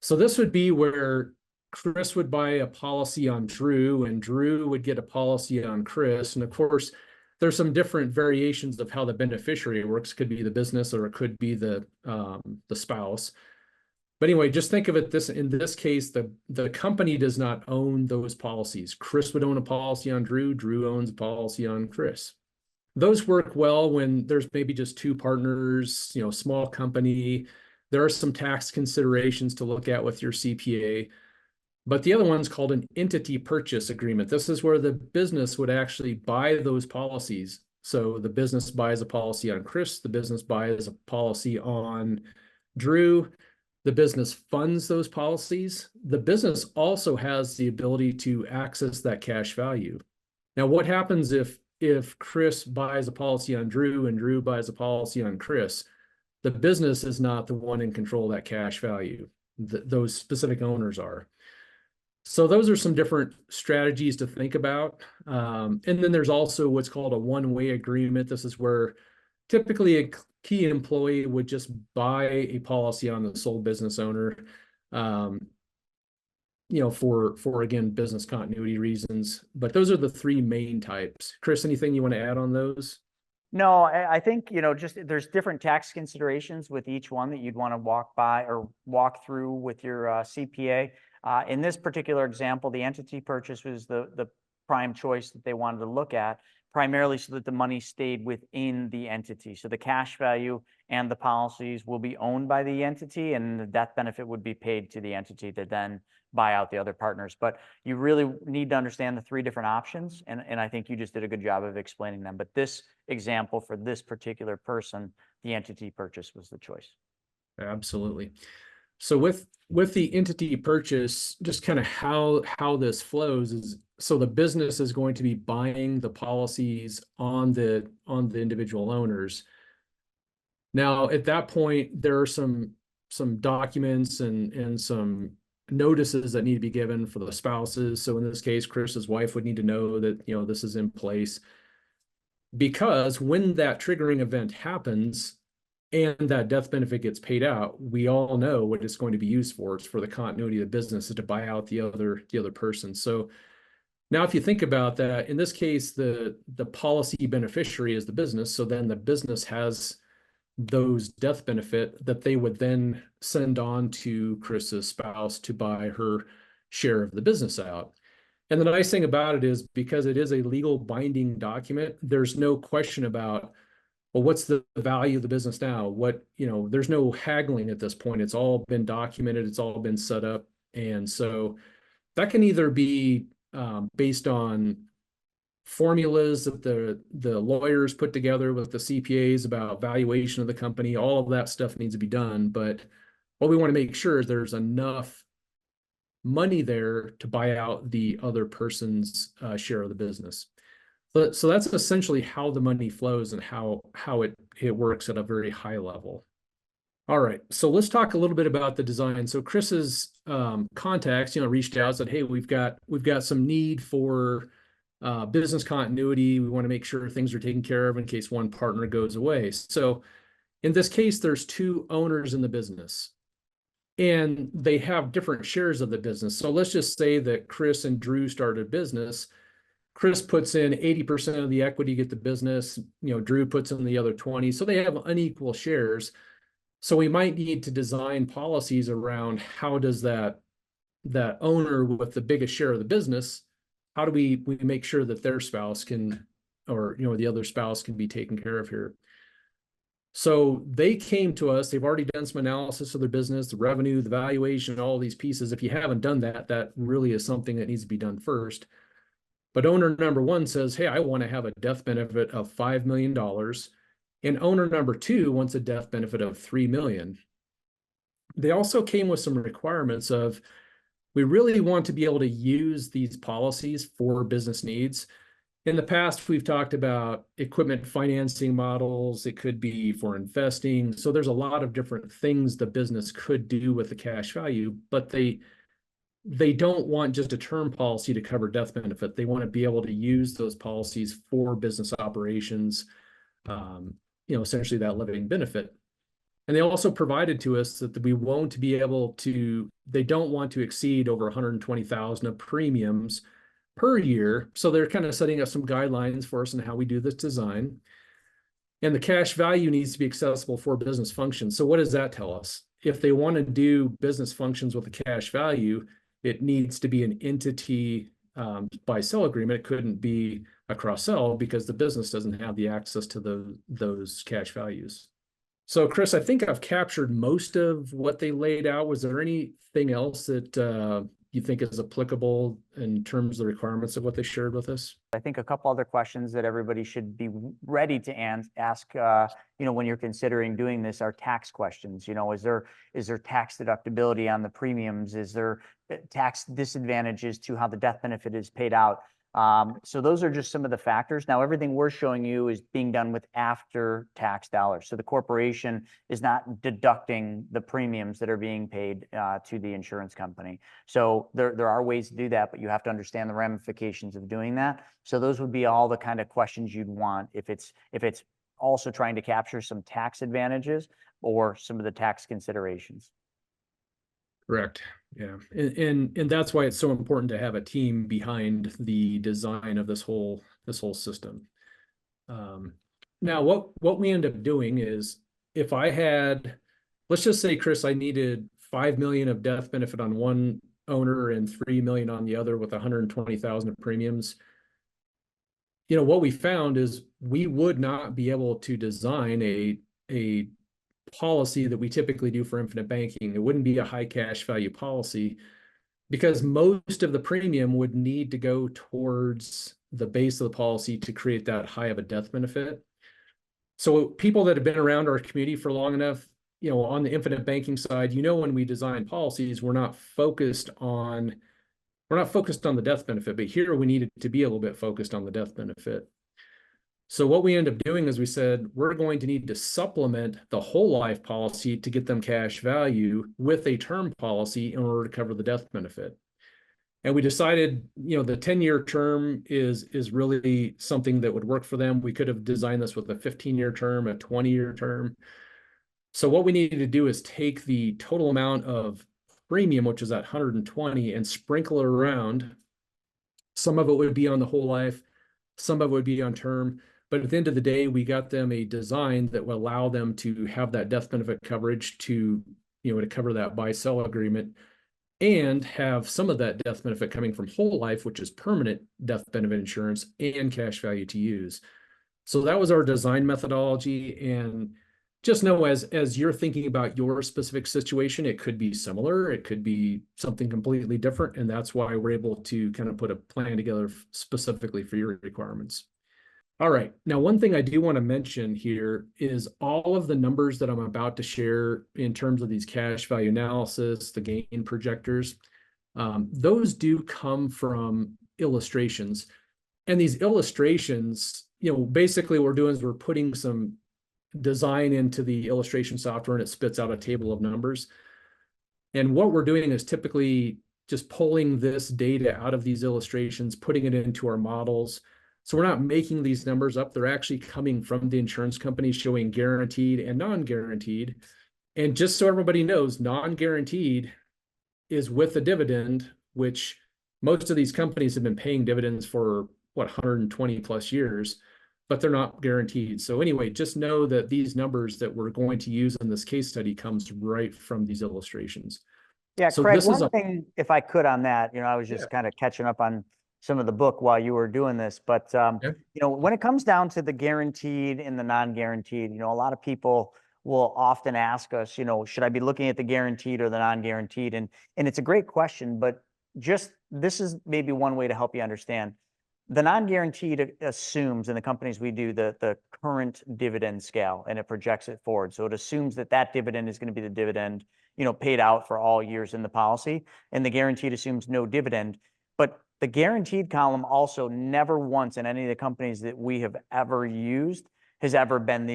So this would be where Chris would buy a policy on Drew and Drew would get a policy on Chris. And of course, there's some different variations of how the beneficiary works. Could be the business or it could be the spouse. But anyway, just think of it in this case, the company does not own those policies. Chris would own a policy on Drew. Drew owns a policy on Chris. Those work well when there's maybe just two partners, small company. There are some tax considerations to look at with your CPA. But the other one's called an entity purchase agreement. This is where the business would actually buy those policies. So the business buys a policy on Chris, the business buys a policy on Drew, the business funds those policies. The business also has the ability to access that cash value. Now, what happens if Chris buys a policy on Drew and Drew buys a policy on Chris? The business is not the one in control of that cash value. Those specific owners are. So those are some different strategies to think about. And then there's also what's called a one-way agreement. This is where typically a key employee would just buy a policy on the sole business owner, for again, business continuity reasons. But those are the three main types. Chris, anything you want to add on those? No, I think, just there's different tax considerations with each one that you'd want to walk through with your CPA. In this particular example, the entity purchase was the prime choice that they wanted to look at, primarily so that the money stayed within the entity. So the cash value and the policies will be owned by the entity, and the death benefit would be paid to the entity to then buy out the other partners. But you really need to understand the three different options, and I think you just did a good job of explaining them. But this example for this particular person, the entity purchase was the choice. Absolutely. So with the entity purchase, just kind of how this flows is, so the business is going to be buying the policies on the individual owners. Now, at that point, there are some documents and some notices that need to be given for the spouses. So in this case, Chris's wife would need to know that, this is in place, because when that triggering event happens and that death benefit gets paid out, we all know what it's going to be used for. It's for the continuity of the business, is to buy out the other person. So now, if you think about that, in this case, the policy beneficiary is the business. So then the business has those death benefit that they would then send on to Chris's spouse to buy her share of the business out. And the nice thing about it is, because it is a legal binding document, there's no question about, well, what's the value of the business now? There's no haggling at this point. It's all been documented. It's all been set up. And so that can either be based on formulas that the lawyers put together with the CPAs about valuation of the company. All of that stuff needs to be done. But what we want to make sure is there's enough money there to buy out the other person's share of the business. So that's essentially how the money flows and how it works at a very high level. All right, so let's talk a little bit about the design. So Chris's contacts, reached out and said, hey, we've got some need for business continuity. We want to make sure things are taken care of in case one partner goes away. So in this case, there's two owners in the business, and they have different shares of the business. So let's just say that Chris and Drew started a business. Chris puts in 80% of the equity, get the business, Drew puts in the other 20. So they have unequal shares. So we might need to design policies around how does that owner with the biggest share of the business, how do we make sure that their spouse can or, the other spouse can be taken care of here. So they came to us, they've already done some analysis of their business, the revenue, the valuation, all these pieces. If you haven't done that, that really is something that needs to be done first. But owner number one says, hey, I want to have a death benefit of $5 million. And owner number two wants a death benefit of $3 million. They also came with some requirements of, we really want to be able to use these policies for business needs. In the past, we've talked about equipment financing models. It could be for investing. So there's a lot of different things the business could do with the cash value, but they don't want just a term policy to cover death benefit. They want to be able to use those policies for business operations, essentially that living benefit. And they also provided to us that we won't be able to, they don't want to exceed over 120,000 of premiums per year. So they're kind of setting up some guidelines for us on how we do this design. And the cash value needs to be accessible for business functions. So what does that tell us? If they want to do business functions with a cash value, it needs to be an entity buy-sell agreement. It couldn't be a cross-sell because the business doesn't have the access to those cash values. So Chris, I think I've captured most of what they laid out. Was there anything else that you think is applicable in terms of the requirements of what they shared with us? I think a couple other questions that everybody should be ready to ask, when you're considering doing this are tax questions. Is there tax deductibility on the premiums? Is there tax disadvantages to how the death benefit is paid out? So those are just some of the factors. Now, everything we're showing you is being done with after tax dollars. So the corporation is not deducting the premiums that are being paid to the insurance company. So there are ways to do that, but you have to understand the ramifications of doing that. So those would be all the kind of questions you'd want if it's also trying to capture some tax advantages or some of the tax considerations. Correct. Yeah. And that's why it's so important to have a team behind the design of this whole system. Now, what we end up doing is if I had, let's just say, Chris, I needed 5 million of death benefit on one owner and 3 million on the other with 120,000 of premiums. What we found is we would not be able to design a policy that we typically do for infinite banking. It wouldn't be a high cash value policy because most of the premium would need to go towards the base of the policy to create that high of a death benefit. So people that have been around our community for long enough, on the infinite banking side, when we design policies, we're not focused on the death benefit, but here we needed to be a little bit focused on the death benefit. So what we end up doing is we said, we're going to need to supplement the whole life policy to get them cash value with a term policy in order to cover the death benefit. And we decided, the 10-year term is really something that would work for them. We could have designed this with a 15-year term, a 20-year term. So what we needed to do is take the total amount of premium, which is at 120, and sprinkle it around. Some of it would be on the whole life, some of it would be on term. But at the end of the day, we got them a design that will allow them to have that death benefit coverage to cover that buy-sell agreement and have some of that death benefit coming from whole life, which is permanent death benefit insurance and cash value to use. So that was our design methodology. And just know as you're thinking about your specific situation, it could be similar, it could be something completely different. And that's why we're able to kind of put a plan together specifically for your requirements. All right. Now, one thing I do want to mention here is all of the numbers that I'm about to share in terms of these cash value analysis, the gain projectors, those do come from illustrations. And these illustrations, basically what we're doing is we're putting some design into the illustration software and it spits out a table of numbers. And what we're doing is typically just pulling this data out of these illustrations, putting it into our models. So we're not making these numbers up. They're actually coming from the insurance company showing guaranteed and non-guaranteed. And just so everybody knows, non-guaranteed is with a dividend, which most of these companies have been paying dividends for 120 plus years, but they're not guaranteed. So anyway, just know that these numbers that we're going to use in this case study comes right from these illustrations. Yeah, So Craig, this is one thing, if I could on that, I was just kind of catching up on some of the book while you were doing this, but Yeah. you know, when it comes down to the guaranteed and the non-guaranteed, you know, a lot of people will often ask us, you know, should I be looking at the guaranteed or the non-guaranteed? And it's a great question, but just this is maybe one way to help you understand. The non-guaranteed assumes in the companies we do the current dividend scale, and it projects it forward. So it assumes that that dividend is going to be the dividend, you know, paid out for all years in the policy, and the guaranteed assumes no dividend. But the guaranteed column also never once in any of the companies that we have ever used has ever been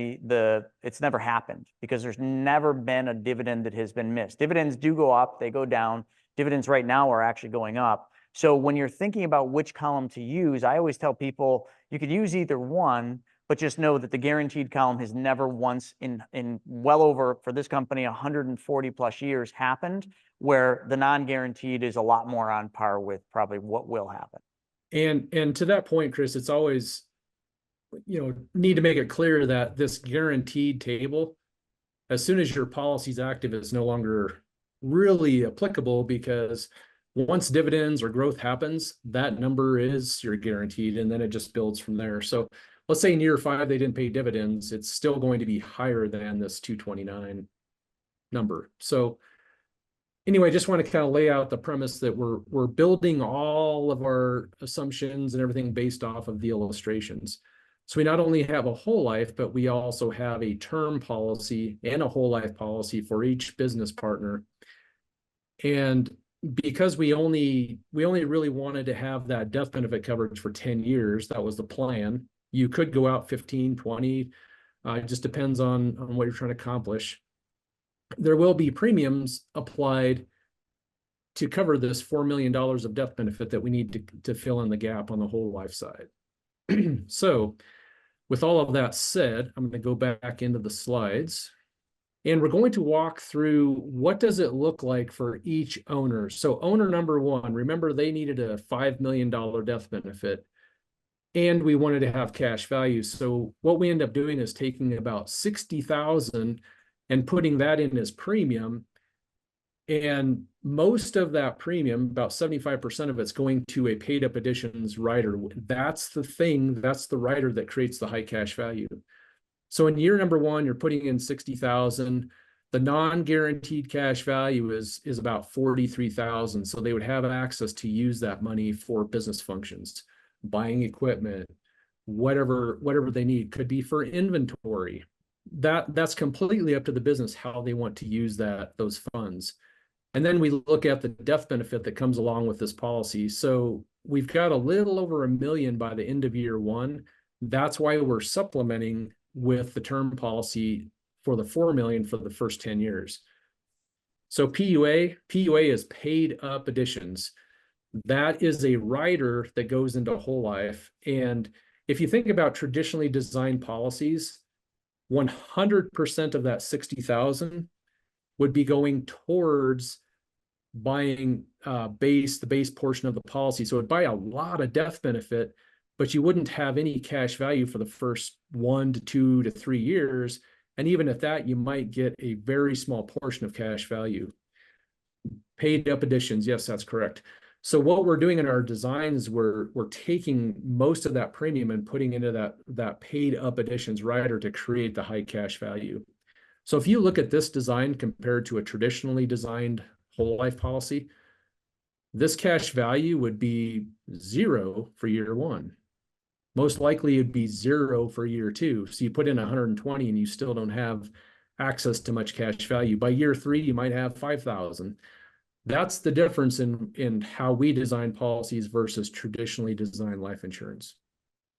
it's never happened, because there's never been a dividend that has been missed. Dividends do go up, they go down. Dividends right now are actually going up. So when you're thinking about which column to use, I always tell people you could use either one, but just know that the guaranteed column has never once in well over, for this company, 140 plus years happened, where the non-guaranteed is a lot more on par with probably what will happen. And to that point, Chris, it's always, you know, need to make it clear that this guaranteed table, as soon as your policy's active, is no longer really applicable, because once dividends or growth happens, that number is your guaranteed, and then it just builds from there. So let's say in year 5 they didn't pay dividends, it's still going to be higher than this 229 number. So anyway, just want to kind of lay out the premise that we're building all of our assumptions and everything based off of the illustrations. So we not only have a whole life, but we also have a term policy and a whole life policy for each business partner. And because we only really wanted to have that death benefit coverage for 10 years, that was the plan. You could go out 15, 20, it just depends on what you're trying to accomplish. There will be premiums applied to cover this $4 million of death benefit that we need to fill in the gap on the whole life side. So with all of that said, I'm going to go back into the slides. And we're going to walk through what does it look like for each owner. So owner number 1, remember they needed a $5 million death benefit, and we wanted to have cash value. So what we end up doing is taking about $60,000 and putting that in as premium. And most of that premium, about 75% of it's going to a paid up additions rider. That's the rider that creates the high cash value. So in year number 1, you're putting in $60,000. The non-guaranteed cash value is about $43,000. So they would have access to use that money for business functions, buying equipment, whatever they need. Could be for inventory. That's completely up to the business how they want to use those funds. And then we look at the death benefit that comes along with this policy. So we've got a little over $1 million by the end of year 1. That's why we're supplementing with the term policy for the $4 million for the first 10 years. So PUA is paid up additions. That is a rider that goes into whole life. And if you think about traditionally designed policies, 100% of that $60,000 would be going towards buying the base portion of the policy. So it would buy a lot of death benefit, but you wouldn't have any cash value for the first 1 to 2 to 3 years. And even at that, you might get a very small portion of cash value. Paid up additions, yes, that's correct. So what we're doing in our designs, we're taking most of that premium and putting into that paid up additions rider to create the high cash value. So if you look at this design compared to a traditionally designed whole life policy, this cash value would be 0 for year 1. Most likely it'd be 0 for year 2. So you put in 120 and you still don't have access to much cash value. By year 3, you might have 5,000. That's the difference in how we design policies versus traditionally designed life insurance.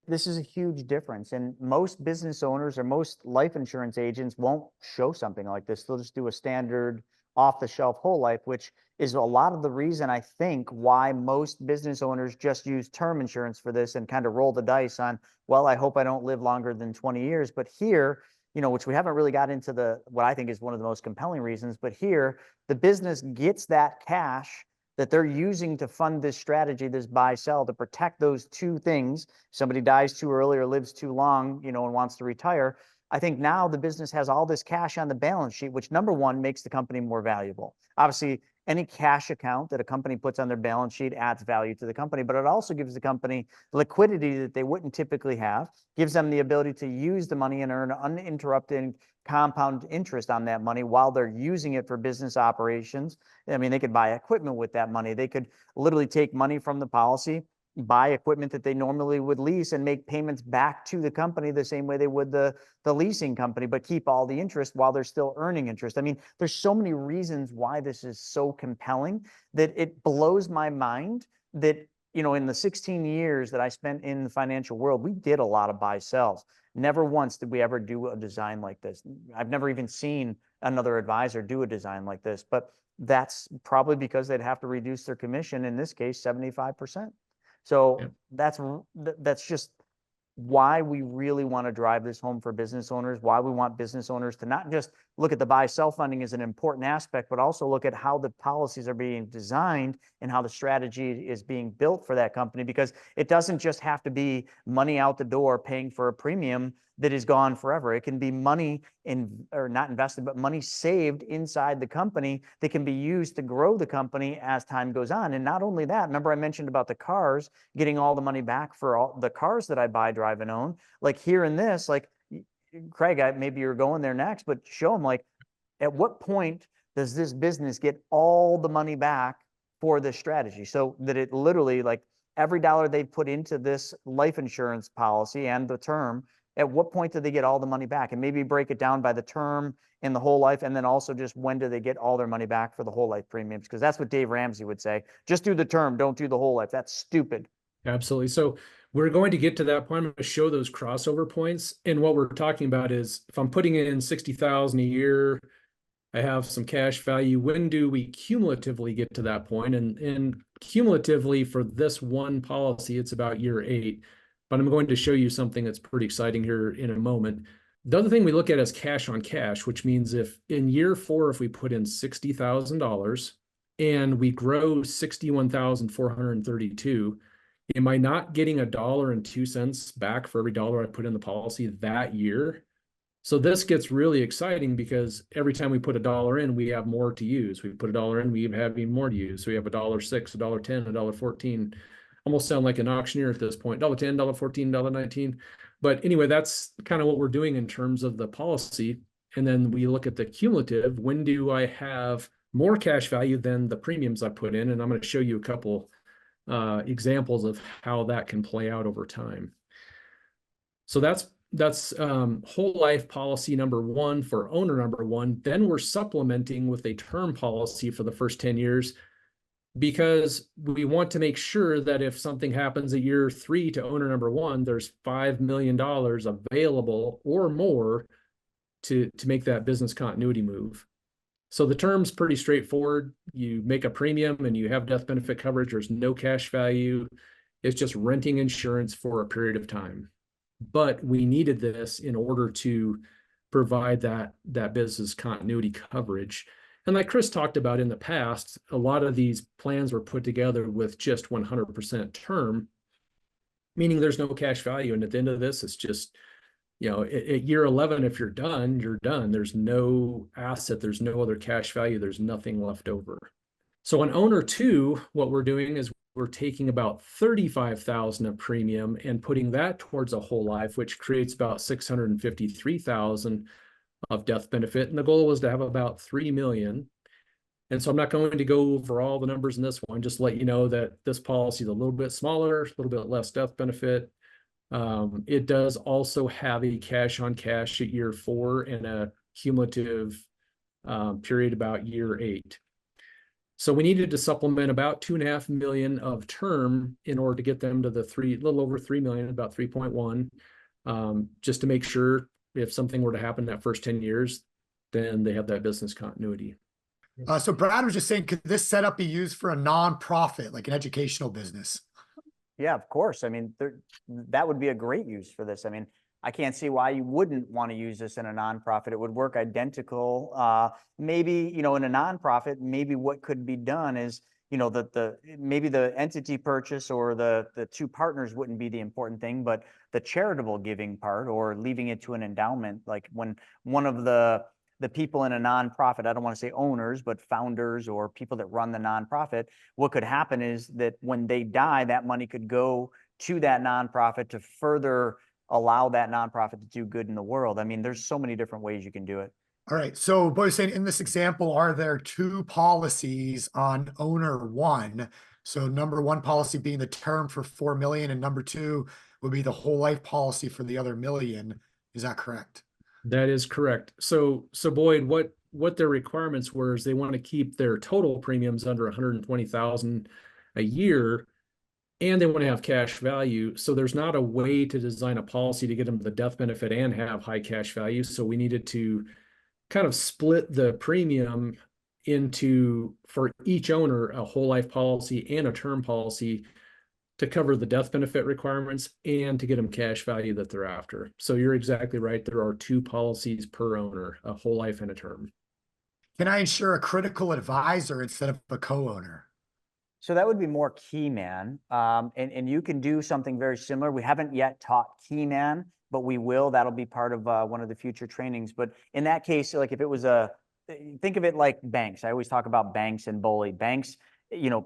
This is a huge difference, and most business owners or most life insurance agents won't show something like this. They'll just do a standard off-the-shelf whole life, which is a lot of the reason I think why most business owners just use term insurance for this and kind of roll the dice on, well, I hope I don't live longer than 20 years. But here, you know, which we haven't really got into what I think is one of the most compelling reasons, but here the business gets that cash that they're using to fund this strategy, this buy sell, to protect those two things. Somebody dies too early or lives too long, you know, and wants to retire. I think now the business has all this cash on the balance sheet, which number 1 makes the company more valuable. Obviously, any cash account that a company puts on their balance sheet adds value to the company, but it also gives the company liquidity that they wouldn't typically have, gives them the ability to use the money and earn uninterrupted compound interest on that money while they're using it for business operations. I mean, they could buy equipment with that money. They could literally take money from the policy, buy equipment that they normally would lease, and make payments back to the company the same way they would the leasing company, but keep all the interest while they're still earning interest. I mean, there's so many reasons why this is so compelling that it blows my mind that, you know, in the 16 years that I spent in the financial world, we did a lot of buy sells. Never once did we ever do a design like this. I've never even seen another advisor do a design like this, but that's probably because they'd have to reduce their commission, in this case, 75%. So Yeah. that's just why we really want to drive this home for business owners, why we want business owners to not just look at the buy sell funding as an important aspect, but also look at how the policies are being designed and how the strategy is being built for that company, because it doesn't just have to be money out the door paying for a premium that is gone forever. It can be money or not invested, but money saved inside the company that can be used to grow the company as time goes on. And not only that, remember I mentioned about the cars, getting all the money back for all the cars that I buy, drive, and own. Like here in this, like Craig, maybe you're going there next, but show them, like, at what point does this business get all the money back for this strategy? So that it literally, like, every dollar they put into this life insurance policy and the term, at what point do they get all the money back? And maybe break it down by the term and the whole life, and then also just when do they get all their money back for the whole life premiums? Because that's what Dave Ramsey would say. Just do the term, don't do the whole life. That's stupid. Absolutely. So we're going to get to that point. I'm going to show those crossover points. And what we're talking about is, if I'm putting in 60,000 a year, I have some cash value. When do we cumulatively get to that point? And cumulatively for this one policy, it's about year 8. But I'm going to show you something that's pretty exciting here in a moment. The other thing we look at is cash on cash, which means if in year 4, if we put in $60,000 and we grow 61,432, am I not getting $1.02 back for every dollar I put in the policy that year? So this gets really exciting, because every time we put $1 in, we have more to use. We put $1 in, we have even more to use. So we have $1.06, $1.10, $1.14. Almost sound like an auctioneer at this point. $1.10, $1.14, $1.19. But anyway, that's kind of what we're doing in terms of the policy. And then we look at the cumulative. When do I have more cash value than the premiums I put in? And I'm going to show you a couple examples of how that can play out over time. So that's whole life policy number 1 for owner number 1. Then we're supplementing with a term policy for the first 10 years, because we want to make sure that if something happens at year 3 to owner number 1, there's $5 million available or more to make that business continuity move. So the term's pretty straightforward. You make a premium and you have death benefit coverage. There's no cash value. It's just renting insurance for a period of time. But we needed this in order to provide that business continuity coverage. And like Chris talked about in the past, a lot of these plans were put together with just 100% term, meaning there's no cash value. And at the end of this, it's just, you know, at year 11, if you're done, you're done. There's no asset, there's no other cash value, there's nothing left over. So on owner 2, what we're doing is we're taking about $35,000 of premium and putting that towards a whole life, which creates about $653,000 of death benefit. And the goal was to have about $3 million. And so I'm not going to go over all the numbers in this one, just let you know that this policy is a little bit smaller, a little bit less death benefit. It does also have a cash on cash at year 4 and a cumulative period about year 8. So we needed to supplement about $2.5 million of term in order to get them to the little over 3 million, about 3.1, just to make sure if something were to happen that first 10 years, then they have that business continuity. So Brad was just saying, could this setup be used for a nonprofit, like an educational business? Yeah, of course. I mean, that would be a great use for this. I mean, I can't see why you wouldn't want to use this in a nonprofit. It would work identical. Maybe, you know, in a nonprofit, maybe what could be done is, you know, maybe the entity purchase or the 2 partners wouldn't be the important thing, but the charitable giving part, or leaving it to an endowment, like when one of the the people in a nonprofit, I don't want to say owners, but founders or people that run the nonprofit, what could happen is that when they die, that money could go to that nonprofit to further allow that nonprofit to do good in the world. I mean, there's so many different ways you can do it. All right. So Boy's saying in this example, are there two policies on owner one? So number one policy being the term for 4 million, and number two would be the whole life policy for the other million. Is that correct? That is correct. So Boyd, what their requirements were is they want to keep their total premiums under 120,000 a year, and they want to have cash value. So there's not a way to design a policy to get them the death benefit and have high cash value. So we needed to kind of split the premium into, for each owner, a whole life policy and a term policy to cover the death benefit requirements and to get them cash value that they're after. So you're exactly right. There are two policies per owner, a whole life and a term. Can I insure a critical advisor instead of a co-owner? So that would be more key man. And you can do something very similar. We haven't yet taught key man, but we will. That'll be part of one of the future trainings. But in that case, like if it was think of it like banks. I always talk about banks and bully. Banks,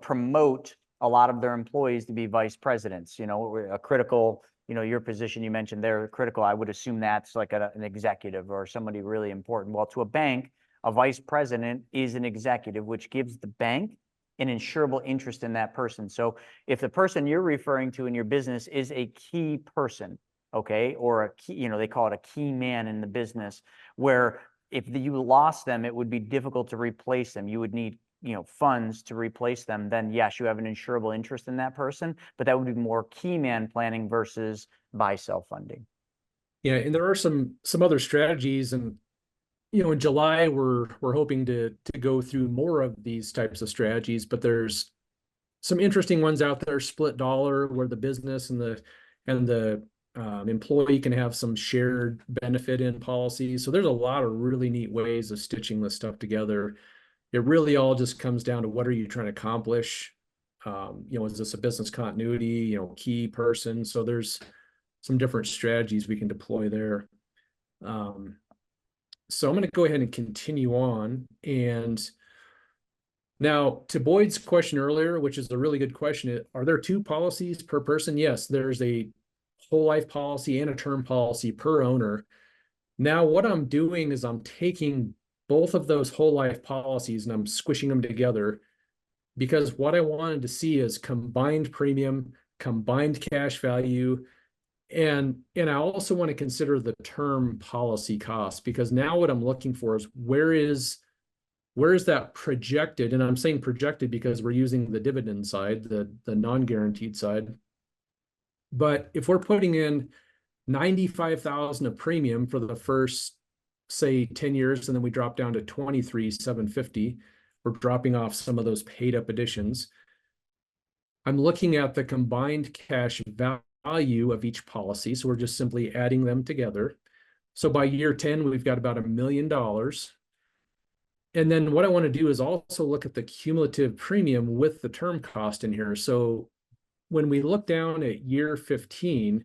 promote a lot of their employees to be vice presidents, a critical, your position you mentioned there, critical. I would assume that's like an executive or somebody really important. Well, to a bank, a vice president is an executive, which gives the bank an insurable interest in that person. So if the person you're referring to in your business is a key person, okay, or a key, they call it a key man in the business, where if you lost them, it would be difficult to replace them. You would need, funds to replace them. Then yes, you have an insurable interest in that person, but that would be more key man planning versus buy-sell funding. Yeah, and there are some other strategies, and in July, we're hoping to go through more of these types of strategies, but there's some interesting ones out there. Split dollar, where the business and the employee can have some shared benefit in policies. So there's a lot of really neat ways of stitching this stuff together. It really all just comes down to what are you trying to accomplish? Is this a business continuity, key person? So there's some different strategies we can deploy there. So I'm going to go ahead and continue on. And now to Boyd's question earlier, which is a really good question, are there two policies per person? Yes, there's a whole life policy and a term policy per owner. Now what I'm doing is I'm taking both of those whole life policies and I'm squishing them together, because what I wanted to see is combined premium, combined cash value, and I also want to consider the term policy cost, because now what I'm looking for is where is that projected, and I'm saying projected because we're using the dividend side, the non-guaranteed side. But if we're putting in 95,000 of premium for the first, say, 10 years, and then we drop down to 23,750, we're dropping off some of those paid up additions. I'm looking at the combined cash value of each policy. So we're just simply adding them together. So by year 10, we've got about $1 million. And then what I want to do is also look at the cumulative premium with the term cost in here. So when we look down at year 15,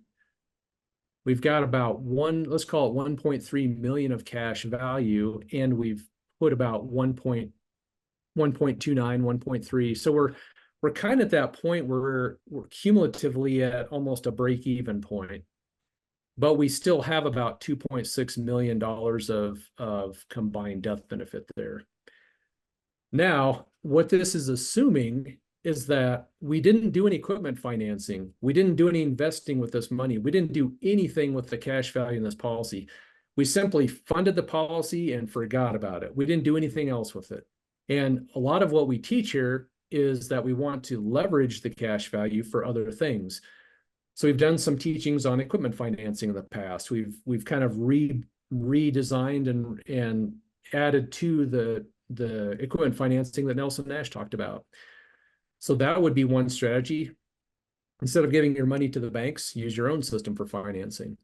we've got about let's call it 1.3 million of cash value, and we've put about 1.29, 1.3. So we're kind of at that point where we're cumulatively at almost a break-even point, but we still have about $2.6 million of combined death benefit there. Now, what this is assuming is that we didn't do any equipment financing. We didn't do any investing with this money. We didn't do anything with the cash value in this policy. We simply funded the policy and forgot about it. We didn't do anything else with it. And a lot of what we teach here is that we want to leverage the cash value for other things. So we've done some teachings on equipment financing in the past. We've kind of redesigned and added to the equipment financing that Nelson Nash talked about. So that would be one strategy. Instead of giving your money to the banks, use your own system for financing.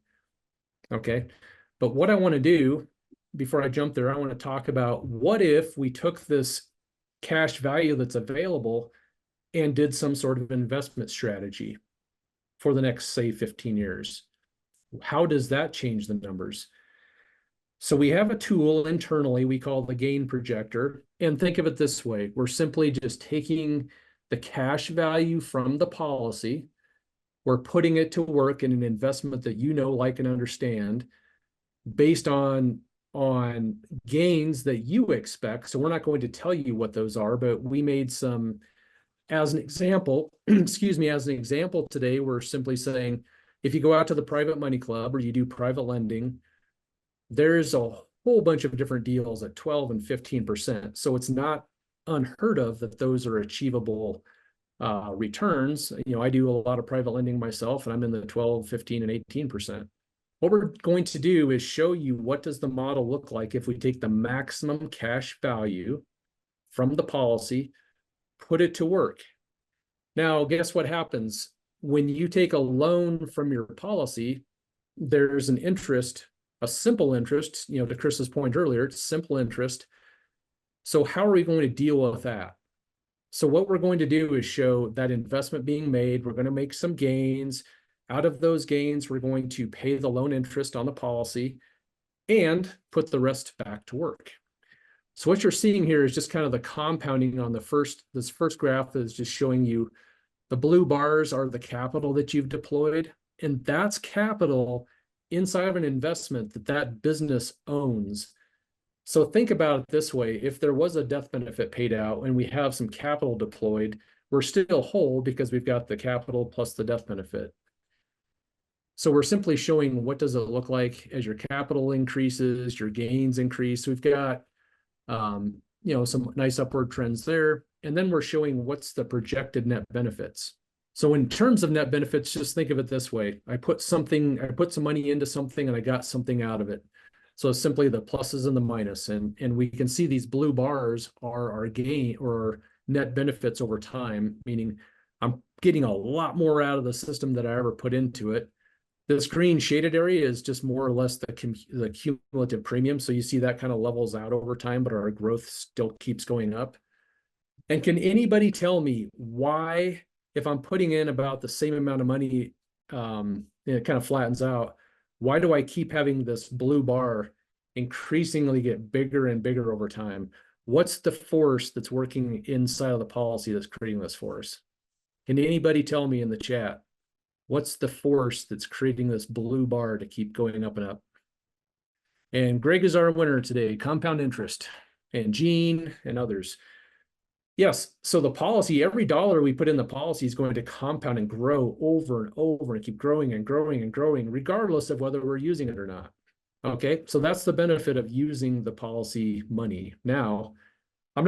Okay. But what I want to do before I jump there, I want to talk about what if we took this cash value that's available and did some sort of investment strategy for the next, say, 15 years. How does that change the numbers? So we have a tool internally we call the gain projector. And think of it this way. We're simply just taking the cash value from the policy. We're putting it to work in an investment that you know, like, and understand based on gains that you expect. So we're not going to tell you what those are, but we made some, as an example, excuse me, as an example today, we're simply saying, if you go out to the private money club or you do private lending, there's a whole bunch of different deals at 12 and 15%. So it's not unheard of that those are achievable returns. You know, I do a lot of private lending myself, and I'm in the 12, 15, and 18%. What we're going to do is show you what does the model look like if we take the maximum cash value from the policy, put it to work. Now, guess what happens? When you take a loan from your policy, there's an interest, a simple interest, you know, to Chris's point earlier, it's simple interest. So how are we going to deal with that? So what we're going to do is show that investment being made. We're going to make some gains. Out of those gains, we're going to pay the loan interest on the policy and put the rest back to work. So what you're seeing here is just kind of the compounding on this first graph is just showing you the blue bars are the capital that you've deployed, and that's capital inside of an investment that business owns. So think about it this way. If there was a death benefit paid out and we have some capital deployed, we're still whole because we've got the capital plus the death benefit. So we're simply showing what does it look like as your capital increases, your gains increase. We've got you know, some nice upward trends there. And then we're showing what's the projected net benefits. So in terms of net benefits, just think of it this way. I put some money into something and I got something out of it. So it's simply the pluses and the minus. And we can see these blue bars are our gain or net benefits over time, meaning I'm getting a lot more out of the system than I ever put into it. This green shaded area is just more or less the cumulative premium. So you see that kind of levels out over time, but our growth still keeps going up. And can anybody tell me why, if I'm putting in about the same amount of money, it kind of flattens out, why do I keep having this blue bar increasingly get bigger and bigger over time? What's the force that's working inside of the policy that's creating this force? Can anybody tell me in the chat? What's the force that's creating this blue bar to keep going up and up? And Greg is our winner today, compound interest, and Gene and others. Yes, so the policy, every dollar we put in the policy is going to compound and grow over and over and keep growing and growing and growing, regardless of whether we're using it or not. Okay, so that's the benefit of using the policy money. Now, I'm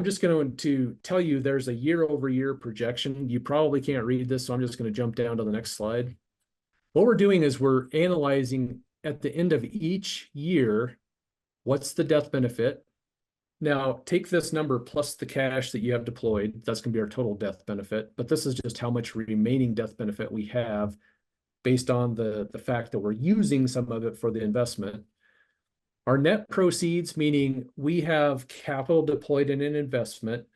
just going to tell you there's a year-over-year projection. You probably can't read this, so I'm just going to jump down to the next slide. What we're doing is we're analyzing at the end of each year, what's the death benefit? Now, take this number plus the cash that you have deployed. That's going to be our total death benefit, but this is just how much remaining death benefit we have based on the fact that we're using some of it for the investment. Our net proceeds, meaning we have capital deployed in an investment,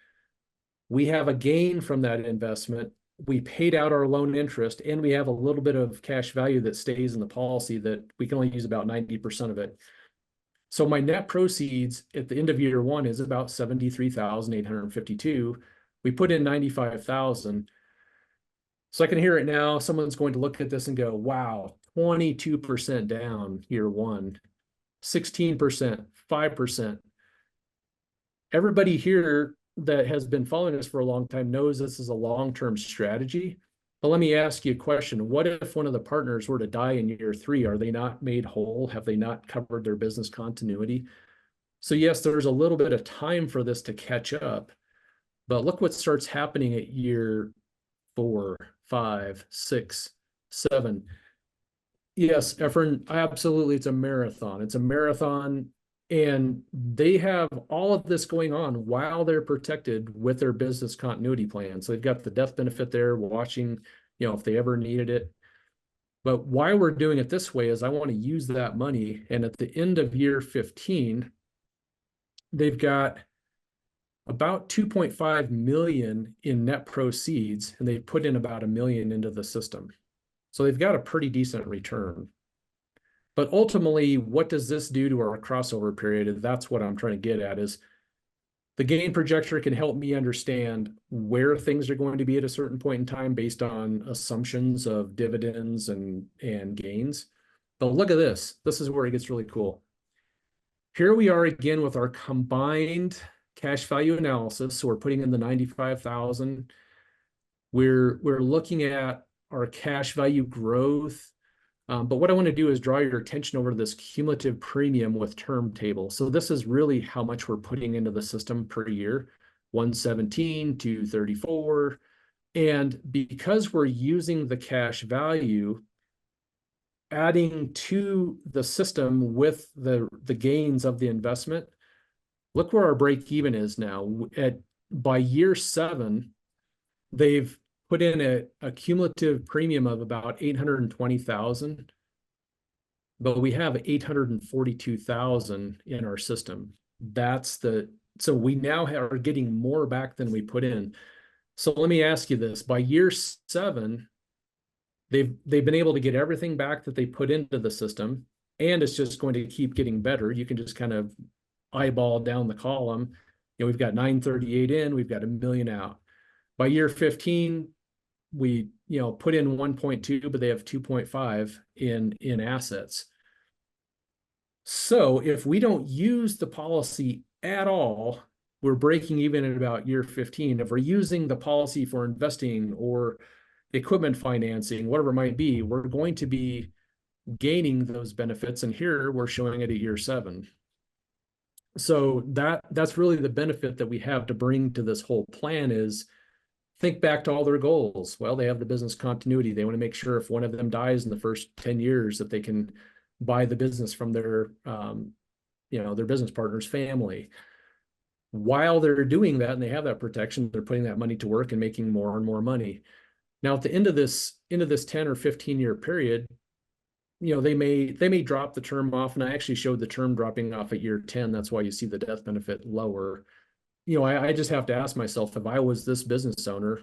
we have a gain from that investment, we paid out our loan interest, and we have a little bit of cash value that stays in the policy that we can only use about 90% of it. So my net proceeds at the end of year one is about $73,852. We put in $95,000. So I can hear it now. Someone's going to look at this and go, wow, 22% down year one. 16%, 5%. Everybody here that has been following us for a long time knows this is a long-term strategy. But let me ask you a question. What if one of the partners were to die in year three? Are they not made whole? Have they not covered their business continuity? So yes, there's a little bit of time for this to catch up. But look what starts happening at year 4, 5, 6, 7. Yes, Efren, absolutely. It's a marathon. It's a marathon, and they have all of this going on while they're protected with their business continuity plan. So they've got the death benefit there, watching, you know, if they ever needed it. But why we're doing it this way is I want to use that money. And at the end of year 15, they've got about 2.5 million in net proceeds, and they put in about $1 million into the system. So they've got a pretty decent return. But ultimately, what does this do to our crossover period? And that's what I'm trying to get at is the gain projector can help me understand where things are going to be at a certain point in time based on assumptions of dividends and gains. But look at this. This is where it gets really cool. Here we are again with our combined cash value analysis. So we're putting in the 95,000. We're looking at our cash value growth. But what I want to do is draw your attention over to this cumulative premium with term table. So this is really how much we're putting into the system per year, 117, 234. And because we're using the cash value, adding to the system with the gains of the investment, look where our break even is now. By year 7, they've put in a cumulative premium of about 820,000, but we have 842,000 in our system. So we now are getting more back than we put in. So let me ask you this: by year 7, they've been able to get everything back that they put into the system, and it's just going to keep getting better. You can just kind of eyeball down the column. We've got 938 in, we've got $1 million out. By year 15, we put in 1.2, but they have 2.5 in assets. So if we don't use the policy at all, we're breaking even at about year 15. If we're using the policy for investing or equipment financing, whatever it might be, we're going to be gaining those benefits. And here we're showing it at year 7. So that's really the benefit that we have to bring to this whole plan is think back to all their goals. Well, they have the business continuity. They want to make sure if one of them dies in the first 10 years that they can buy the business from their business partner's family. While they're doing that and they have that protection, they're putting that money to work and making more and more money. Now, at the end of this 10 or 15 year period, they may drop the term off, and I actually showed the term dropping off at year 10. That's why you see the death benefit lower. I just have to ask myself, if I was this business owner,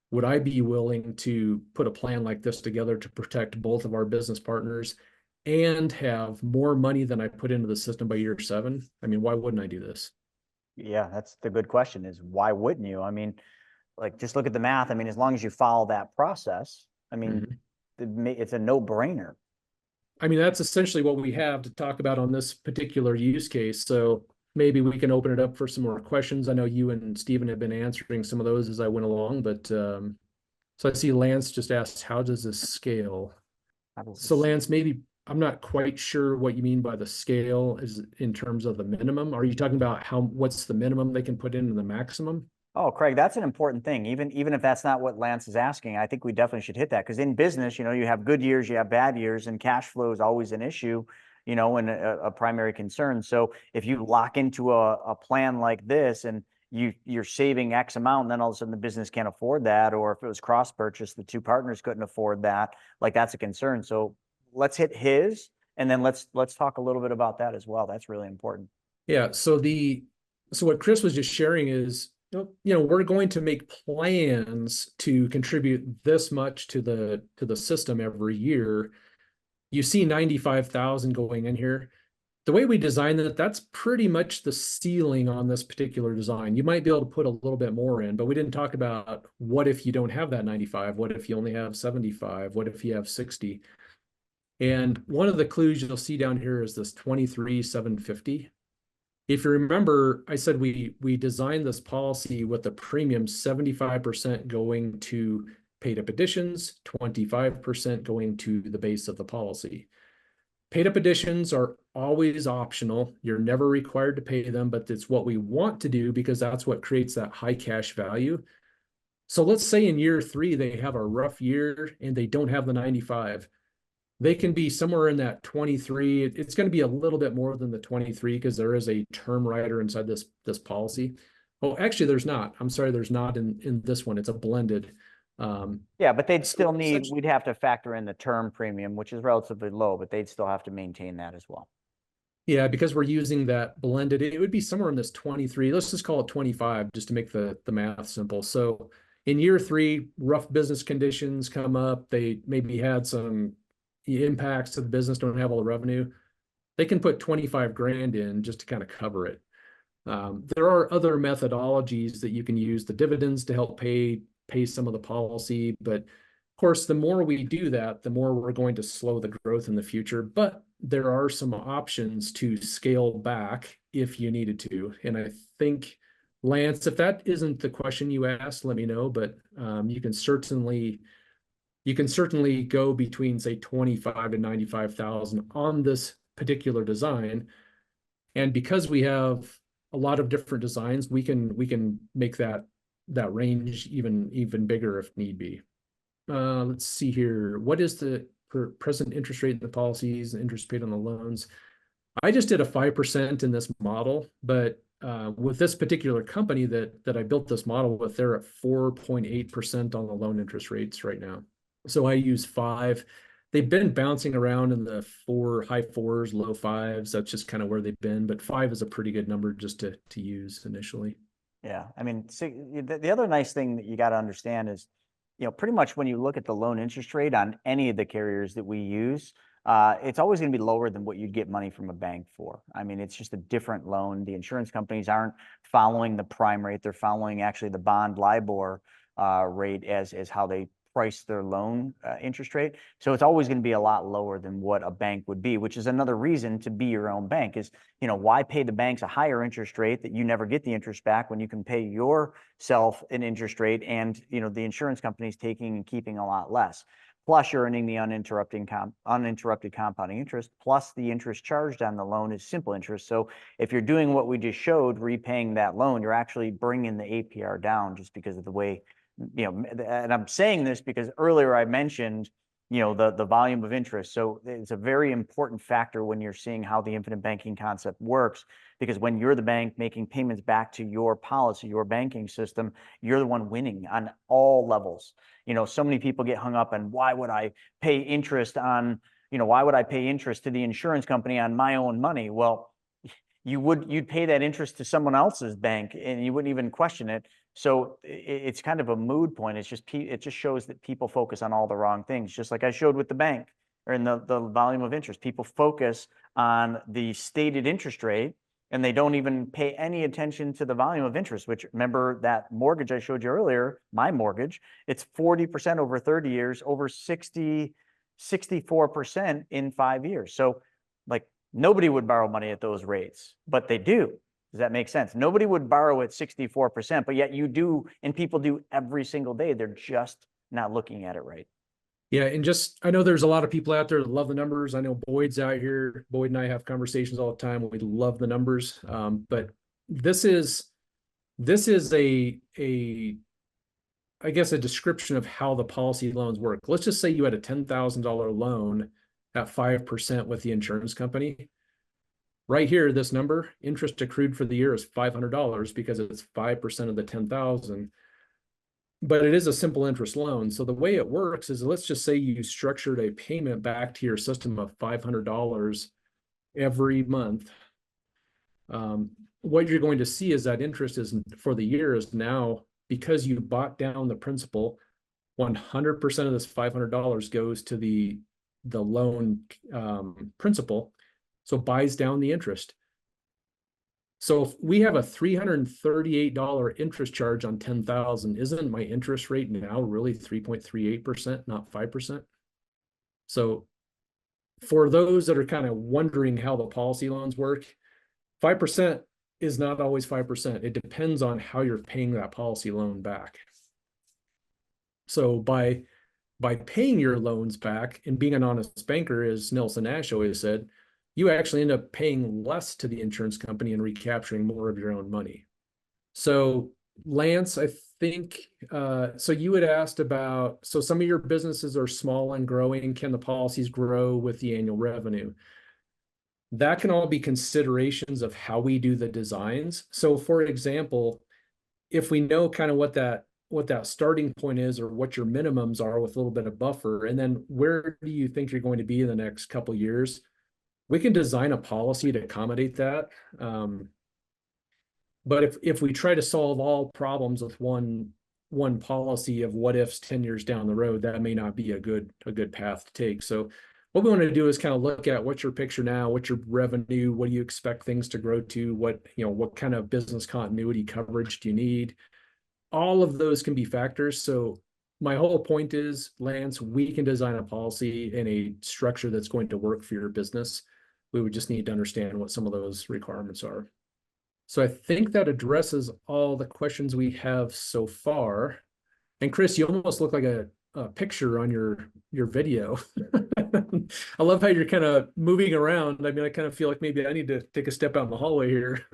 would I be willing to put a plan like this together to protect both of our business partners and have more money than I put into the system by year 7? I mean, why wouldn't I do this? Yeah, that's the good question is why wouldn't you? I mean, like, just look at the math. I mean, as long as you follow that process, I mean, it's a no-brainer. I mean, that's essentially what we have to talk about on this particular use case. So maybe we can open it up for some more questions. I know you and Stephen have been answering some of those as I went along, but so I see Lance just asked, how does this scale? So Lance, maybe I'm not quite sure what you mean by the scale is in terms of the minimum. Are you talking about what's the minimum they can put in and the maximum? Oh, Craig, that's an important thing. Even if that's not what Lance is asking, I think we definitely should hit that, because in business, you have good years, you have bad years, and cash flow is always an issue, and a primary concern. So if you lock into a plan like this and you're saving X amount, and then all of a sudden the business can't afford that, or if it was cross purchase, the two partners couldn't afford that, like that's a concern. So let's hit his, and then let's talk a little bit about that as well. That's really important. Yeah. So what Chris was just sharing is, we're going to make plans to contribute this much to the system every year. You see 95,000 going in here. The way we designed it, that's pretty much the ceiling on this particular design. You might be able to put a little bit more in, but we didn't talk about what if you don't have that 95? What if you only have 75? What if you have 60? And one of the clues you'll see down here is this 23,750. If you remember, I said we designed this policy with the premium 75% going to paid up additions, 25% going to the base of the policy. Paid up additions are always optional. You're never required to pay them, but it's what we want to do because that's what creates that high cash value. So let's say in year 3, they have a rough year and they don't have the 95. They can be somewhere in that 23. It's going to be a little bit more than the 23 because there is a term rider inside this policy. Oh, actually, there's not. I'm sorry, there's not in this one. It's a blended. Yeah, but they'd still we'd have to factor in the term premium, which is relatively low, but they'd still have to maintain that as well. Yeah, because we're using that blended, it would be somewhere in this 23. Let's just call it 25 just to make the math simple. So in year 3, rough business conditions come up. They maybe had some the impacts to the business, don't have all the revenue, they can put 25 grand in just to kind of cover it. There are other methodologies that you can use, the dividends to help pay some of the policy. But of course, the more we do that, the more we're going to slow the growth in the future. But there are some options to scale back if you needed to. And I think, Lance, if that isn't the question you asked, let me know. But you can certainly go between, say, 25 to 95,000 on this particular design. And because we have a lot of different designs, we can make that range even bigger if need be. Let's see here. What is the present interest rate in the policies, the interest paid on the loans? I just did a 5% in this model, but with this particular company that I built this model with, they're at 4.8% on the loan interest rates right now. So I use 5. They've been bouncing around in the high 4s, low 5s. That's just kind of where they've been. But 5 is a pretty good number just to use initially. Yeah, I mean, the other nice thing that you got to understand is, pretty much when you look at the loan interest rate on any of the carriers that we use, it's always going to be lower than what you'd get money from a bank for. I mean, it's just a different loan. The insurance companies aren't following the prime rate; they're following actually the bond LIBOR rate as how they price their loan interest rate. So it's always going to be a lot lower than what a bank would be, which is another reason to be your own bank. Is, why pay the banks a higher interest rate that you never get the interest back when you can pay yourself an interest rate, and the insurance company's taking and keeping a lot less. Plus, you're earning the uninterrupted compounding interest, plus the interest charged on the loan is simple interest. So if you're doing what we just showed, repaying that loan, you're actually bringing the APR down just because of the way, and I'm saying this because earlier I mentioned, the volume of interest. So it's a very important factor when you're seeing how the infinite banking concept works, because when you're the bank making payments back to your policy, your banking system, you're the one winning on all levels. So many people get hung up on why would I pay interest to the insurance company on my own money? Well, you'd pay that interest to someone else's bank and you wouldn't even question it. So it's kind of a mood point. It just shows that people focus on all the wrong things, just like I showed with the bank or in the volume of interest. People focus on the stated interest rate and they don't even pay any attention to the volume of interest, which, remember that mortgage I showed you earlier, my mortgage, it's 40% over 30 years, over 64% in 5 years. So like, nobody would borrow money at those rates, but they do. Does that make sense? Nobody would borrow at 64%, but yet you do, and people do every single day. They're just not looking at it right. Yeah, and I know there's a lot of people out there that love the numbers. I know Boyd's out here. Boyd and I have conversations all the time. We love the numbers, but this is I guess a description of how the policy loans work. Let's just say you had a $10,000 loan at 5% with the insurance company. Right here, this number, interest accrued for the year, is $500 because it's 5% of the 10,000. But it is a simple interest loan. So the way it works is, let's just say you structured a payment back to your system of $500 every month. What you're going to see is that interest is for the year is now, because you bought down the principal, 100% of this $500 goes to the loan principal. So buys down the interest. So if we have a $338 interest charge on 10,000, isn't my interest rate now really 3.38%, not 5%? So for those that are kind of wondering how the policy loans work, 5% is not always 5%. It depends on how you're paying that policy loan back. So by paying your loans back and being an honest banker, as Nelson Nash always said, you actually end up paying less to the insurance company and recapturing more of your own money. So Lance, I think, so you had asked about, so some of your businesses are small and growing. Can the policies grow with the annual revenue? That can all be considerations of how we do the designs. So for example, if we know kind of what that starting point is, or what your minimums are with a little bit of buffer, and then where do you think you're going to be in the next couple of years, we can design a policy to accommodate that. But if we try to solve all problems with one policy of what ifs 10 years down the road, that may not be a good path to take. So what we want to do is kind of look at what's your picture now, what's your revenue, what do you expect things to grow to, what kind of business continuity coverage do you need? All of those can be factors. So my whole point is, Lance, we can design a policy and a structure that's going to work for your business. We would just need to understand what some of those requirements are. So I think that addresses all the questions we have so far. And Chris, you almost look like a picture on your video. I love how you're kind of moving around. I mean, I kind of feel like maybe I need to take a step out in the hallway here.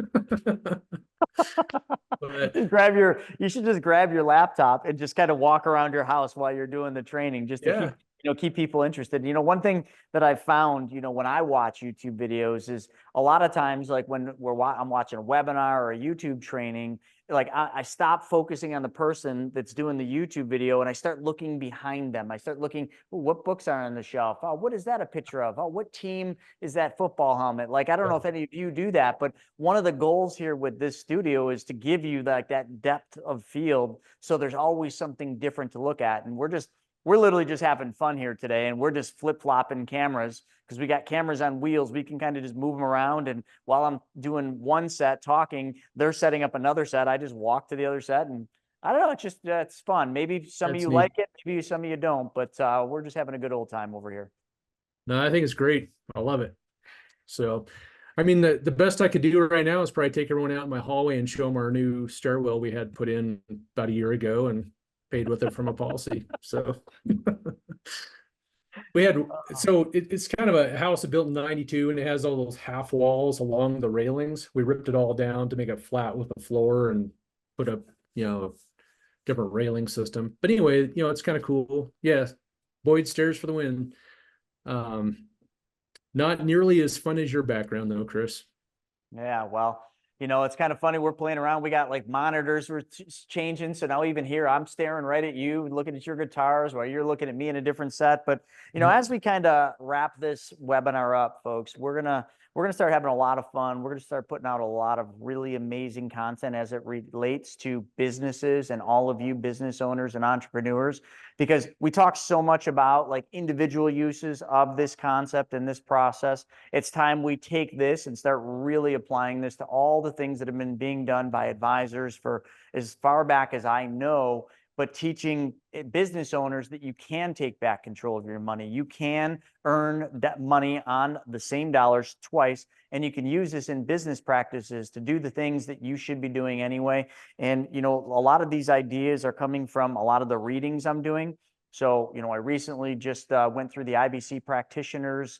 But, You should just grab your laptop and just kind of walk around your house while you're doing the training, just to yeah, keep people interested. One thing that I've found, when I watch YouTube videos is a lot of times, like when I'm watching a webinar or a YouTube training, like I stop focusing on the person that's doing the YouTube video and I start looking behind them. I start looking, "Ooh, what books are on the shelf? Oh, what is that a picture of? Oh, what team is that football helmet?" Like, I don't know if any of you do that, but one of the goals here with this studio is to give you like that depth of field. So there's always something different to look at. And we're literally just having fun here today, and we're just flip-flopping cameras because we got cameras on wheels. We can kind of just move them around, and while I'm doing one set talking, they're setting up another set. I just walk to the other set, and I don't know, it's just it's fun. Maybe some of That's you neat. like it, maybe some of you don't, but we're just having a good old time over here. No, I think it's great. I love it. So, I mean, the best I could do right now is probably take everyone out in my hallway and show them our new stairwell we had put in about a year ago and paid with it from a policy. So we had, so it's kind of a house built in 92, and it has all those half walls along the railings. We ripped it all down to make it flat with the floor and put up, different railing system. But anyway, it's kind of cool. Yeah. Boyd stairs for the win. Not nearly as fun as your background though, Chris. Yeah, well, it's kind of funny. We're playing around. We got like monitors we're changing. So now even here, I'm staring right at you, looking at your guitars while you're looking at me in a different set. But, as we kind of wrap this webinar up, folks, we're going to start having a lot of fun. We're going to start putting out a lot of really amazing content as it relates to businesses and all of you business owners and entrepreneurs, because we talk so much about like individual uses of this concept and this process. It's time we take this and start really applying this to all the things that have been being done by advisors for as far back as I know, but teaching business owners that you can take back control of your money. You can earn that money on the same dollars twice, and you can use this in business practices to do the things that you should be doing anyway. And, a lot of these ideas are coming from a lot of the readings I'm doing. So, I recently just went through the IBC practitioners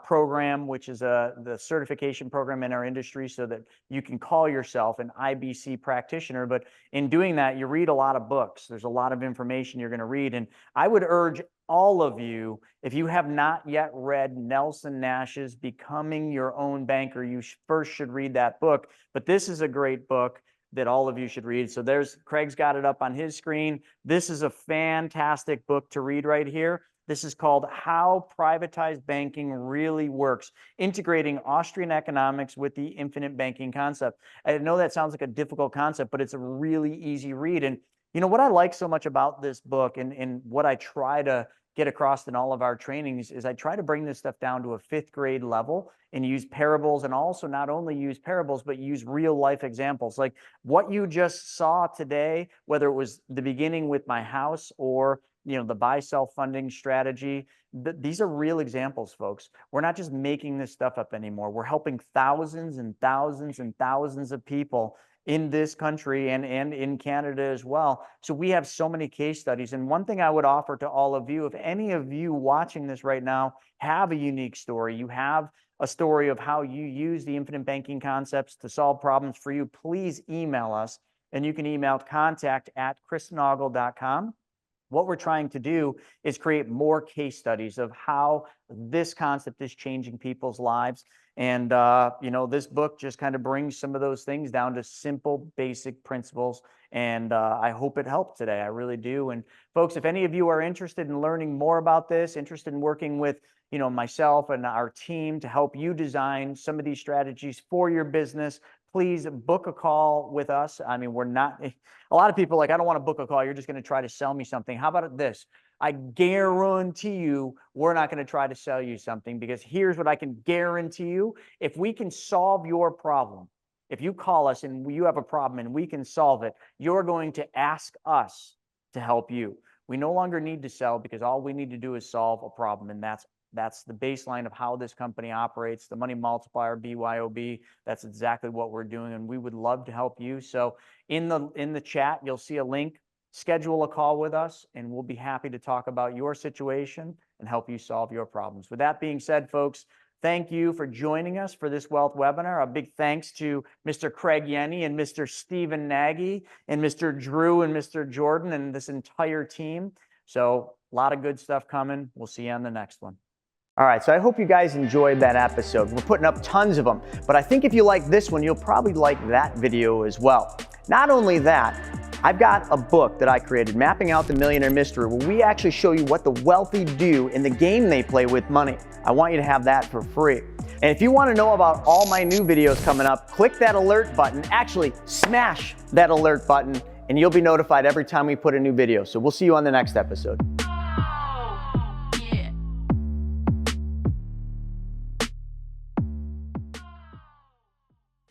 program, which is the certification program in our industry, so that you can call yourself an IBC practitioner. But in doing that, you read a lot of books. There's a lot of information you're going to read. And I would urge all of you, if you have not yet read Nelson Nash's Becoming Your Own Banker, you first should read that book. But this is a great book that all of you should read. So Craig's got it up on his screen. This is a fantastic book to read right here. This is called How Privatized Banking Really Works, Integrating Austrian Economics with the Infinite Banking Concept. I know that sounds like a difficult concept, but it's a really easy read. And what I like so much about this book, and what I try to get across in all of our trainings, is I try to bring this stuff down to a 5th grade level and use parables, and also not only use parables, but use real life examples. Like what you just saw today, whether it was the beginning with my house or the buy-sell funding strategy. These are real examples, folks. We're not just making this stuff up anymore. We're helping thousands and thousands and thousands of people in this country and in Canada as well. So we have so many case studies. And one thing I would offer to all of you, if any of you watching this right now have a unique story, you have a story of how you use the infinite banking concepts to solve problems for you, please email us. And you can email contact@chrisnaugle.com. What we're trying to do is create more case studies of how this concept is changing people's lives. And, this book just kind of brings some of those things down to simple, basic principles. And I hope it helped today. I really do. And folks, if any of you are interested in learning more about this, interested in working with, myself and our team to help you design some of these strategies for your business, please book a call with us. I mean, a lot of people are like, I don't want to book a call. You're just going to try to sell me something. How about this? I guarantee you, we're not going to try to sell you something, because here's what I can guarantee you. If we can solve your problem, if you call us and you have a problem and we can solve it, you're going to ask us to help you. We no longer need to sell, because all we need to do is solve a problem. And that's the baseline of how this company operates. The money multiplier, BYOB, that's exactly what we're doing. And we would love to help you. So in the chat, you'll see a link. Schedule a call with us, and we'll be happy to talk about your situation and help you solve your problems. With that being said, folks, thank you for joining us for this wealth webinar. A big thanks to Mr. Craig Yenny and Mr. Stephen Nagy and Mr. Drew and Mr. Jordan and this entire team. So a lot of good stuff coming. We'll see you on the next one. All right, so I hope you guys enjoyed that episode. We're putting up tons of them, but I think if you like this one, you'll probably like that video as well. Not only that, I've got a book that I created, Mapping Out the Millionaire Mystery, where we actually show you what the wealthy do in the game they play with money. I want you to have that for free. And if you want to know about all my new videos coming up, click that alert button. Actually, smash that alert button, and you'll be notified every time we put a new video. So we'll see you on the next episode.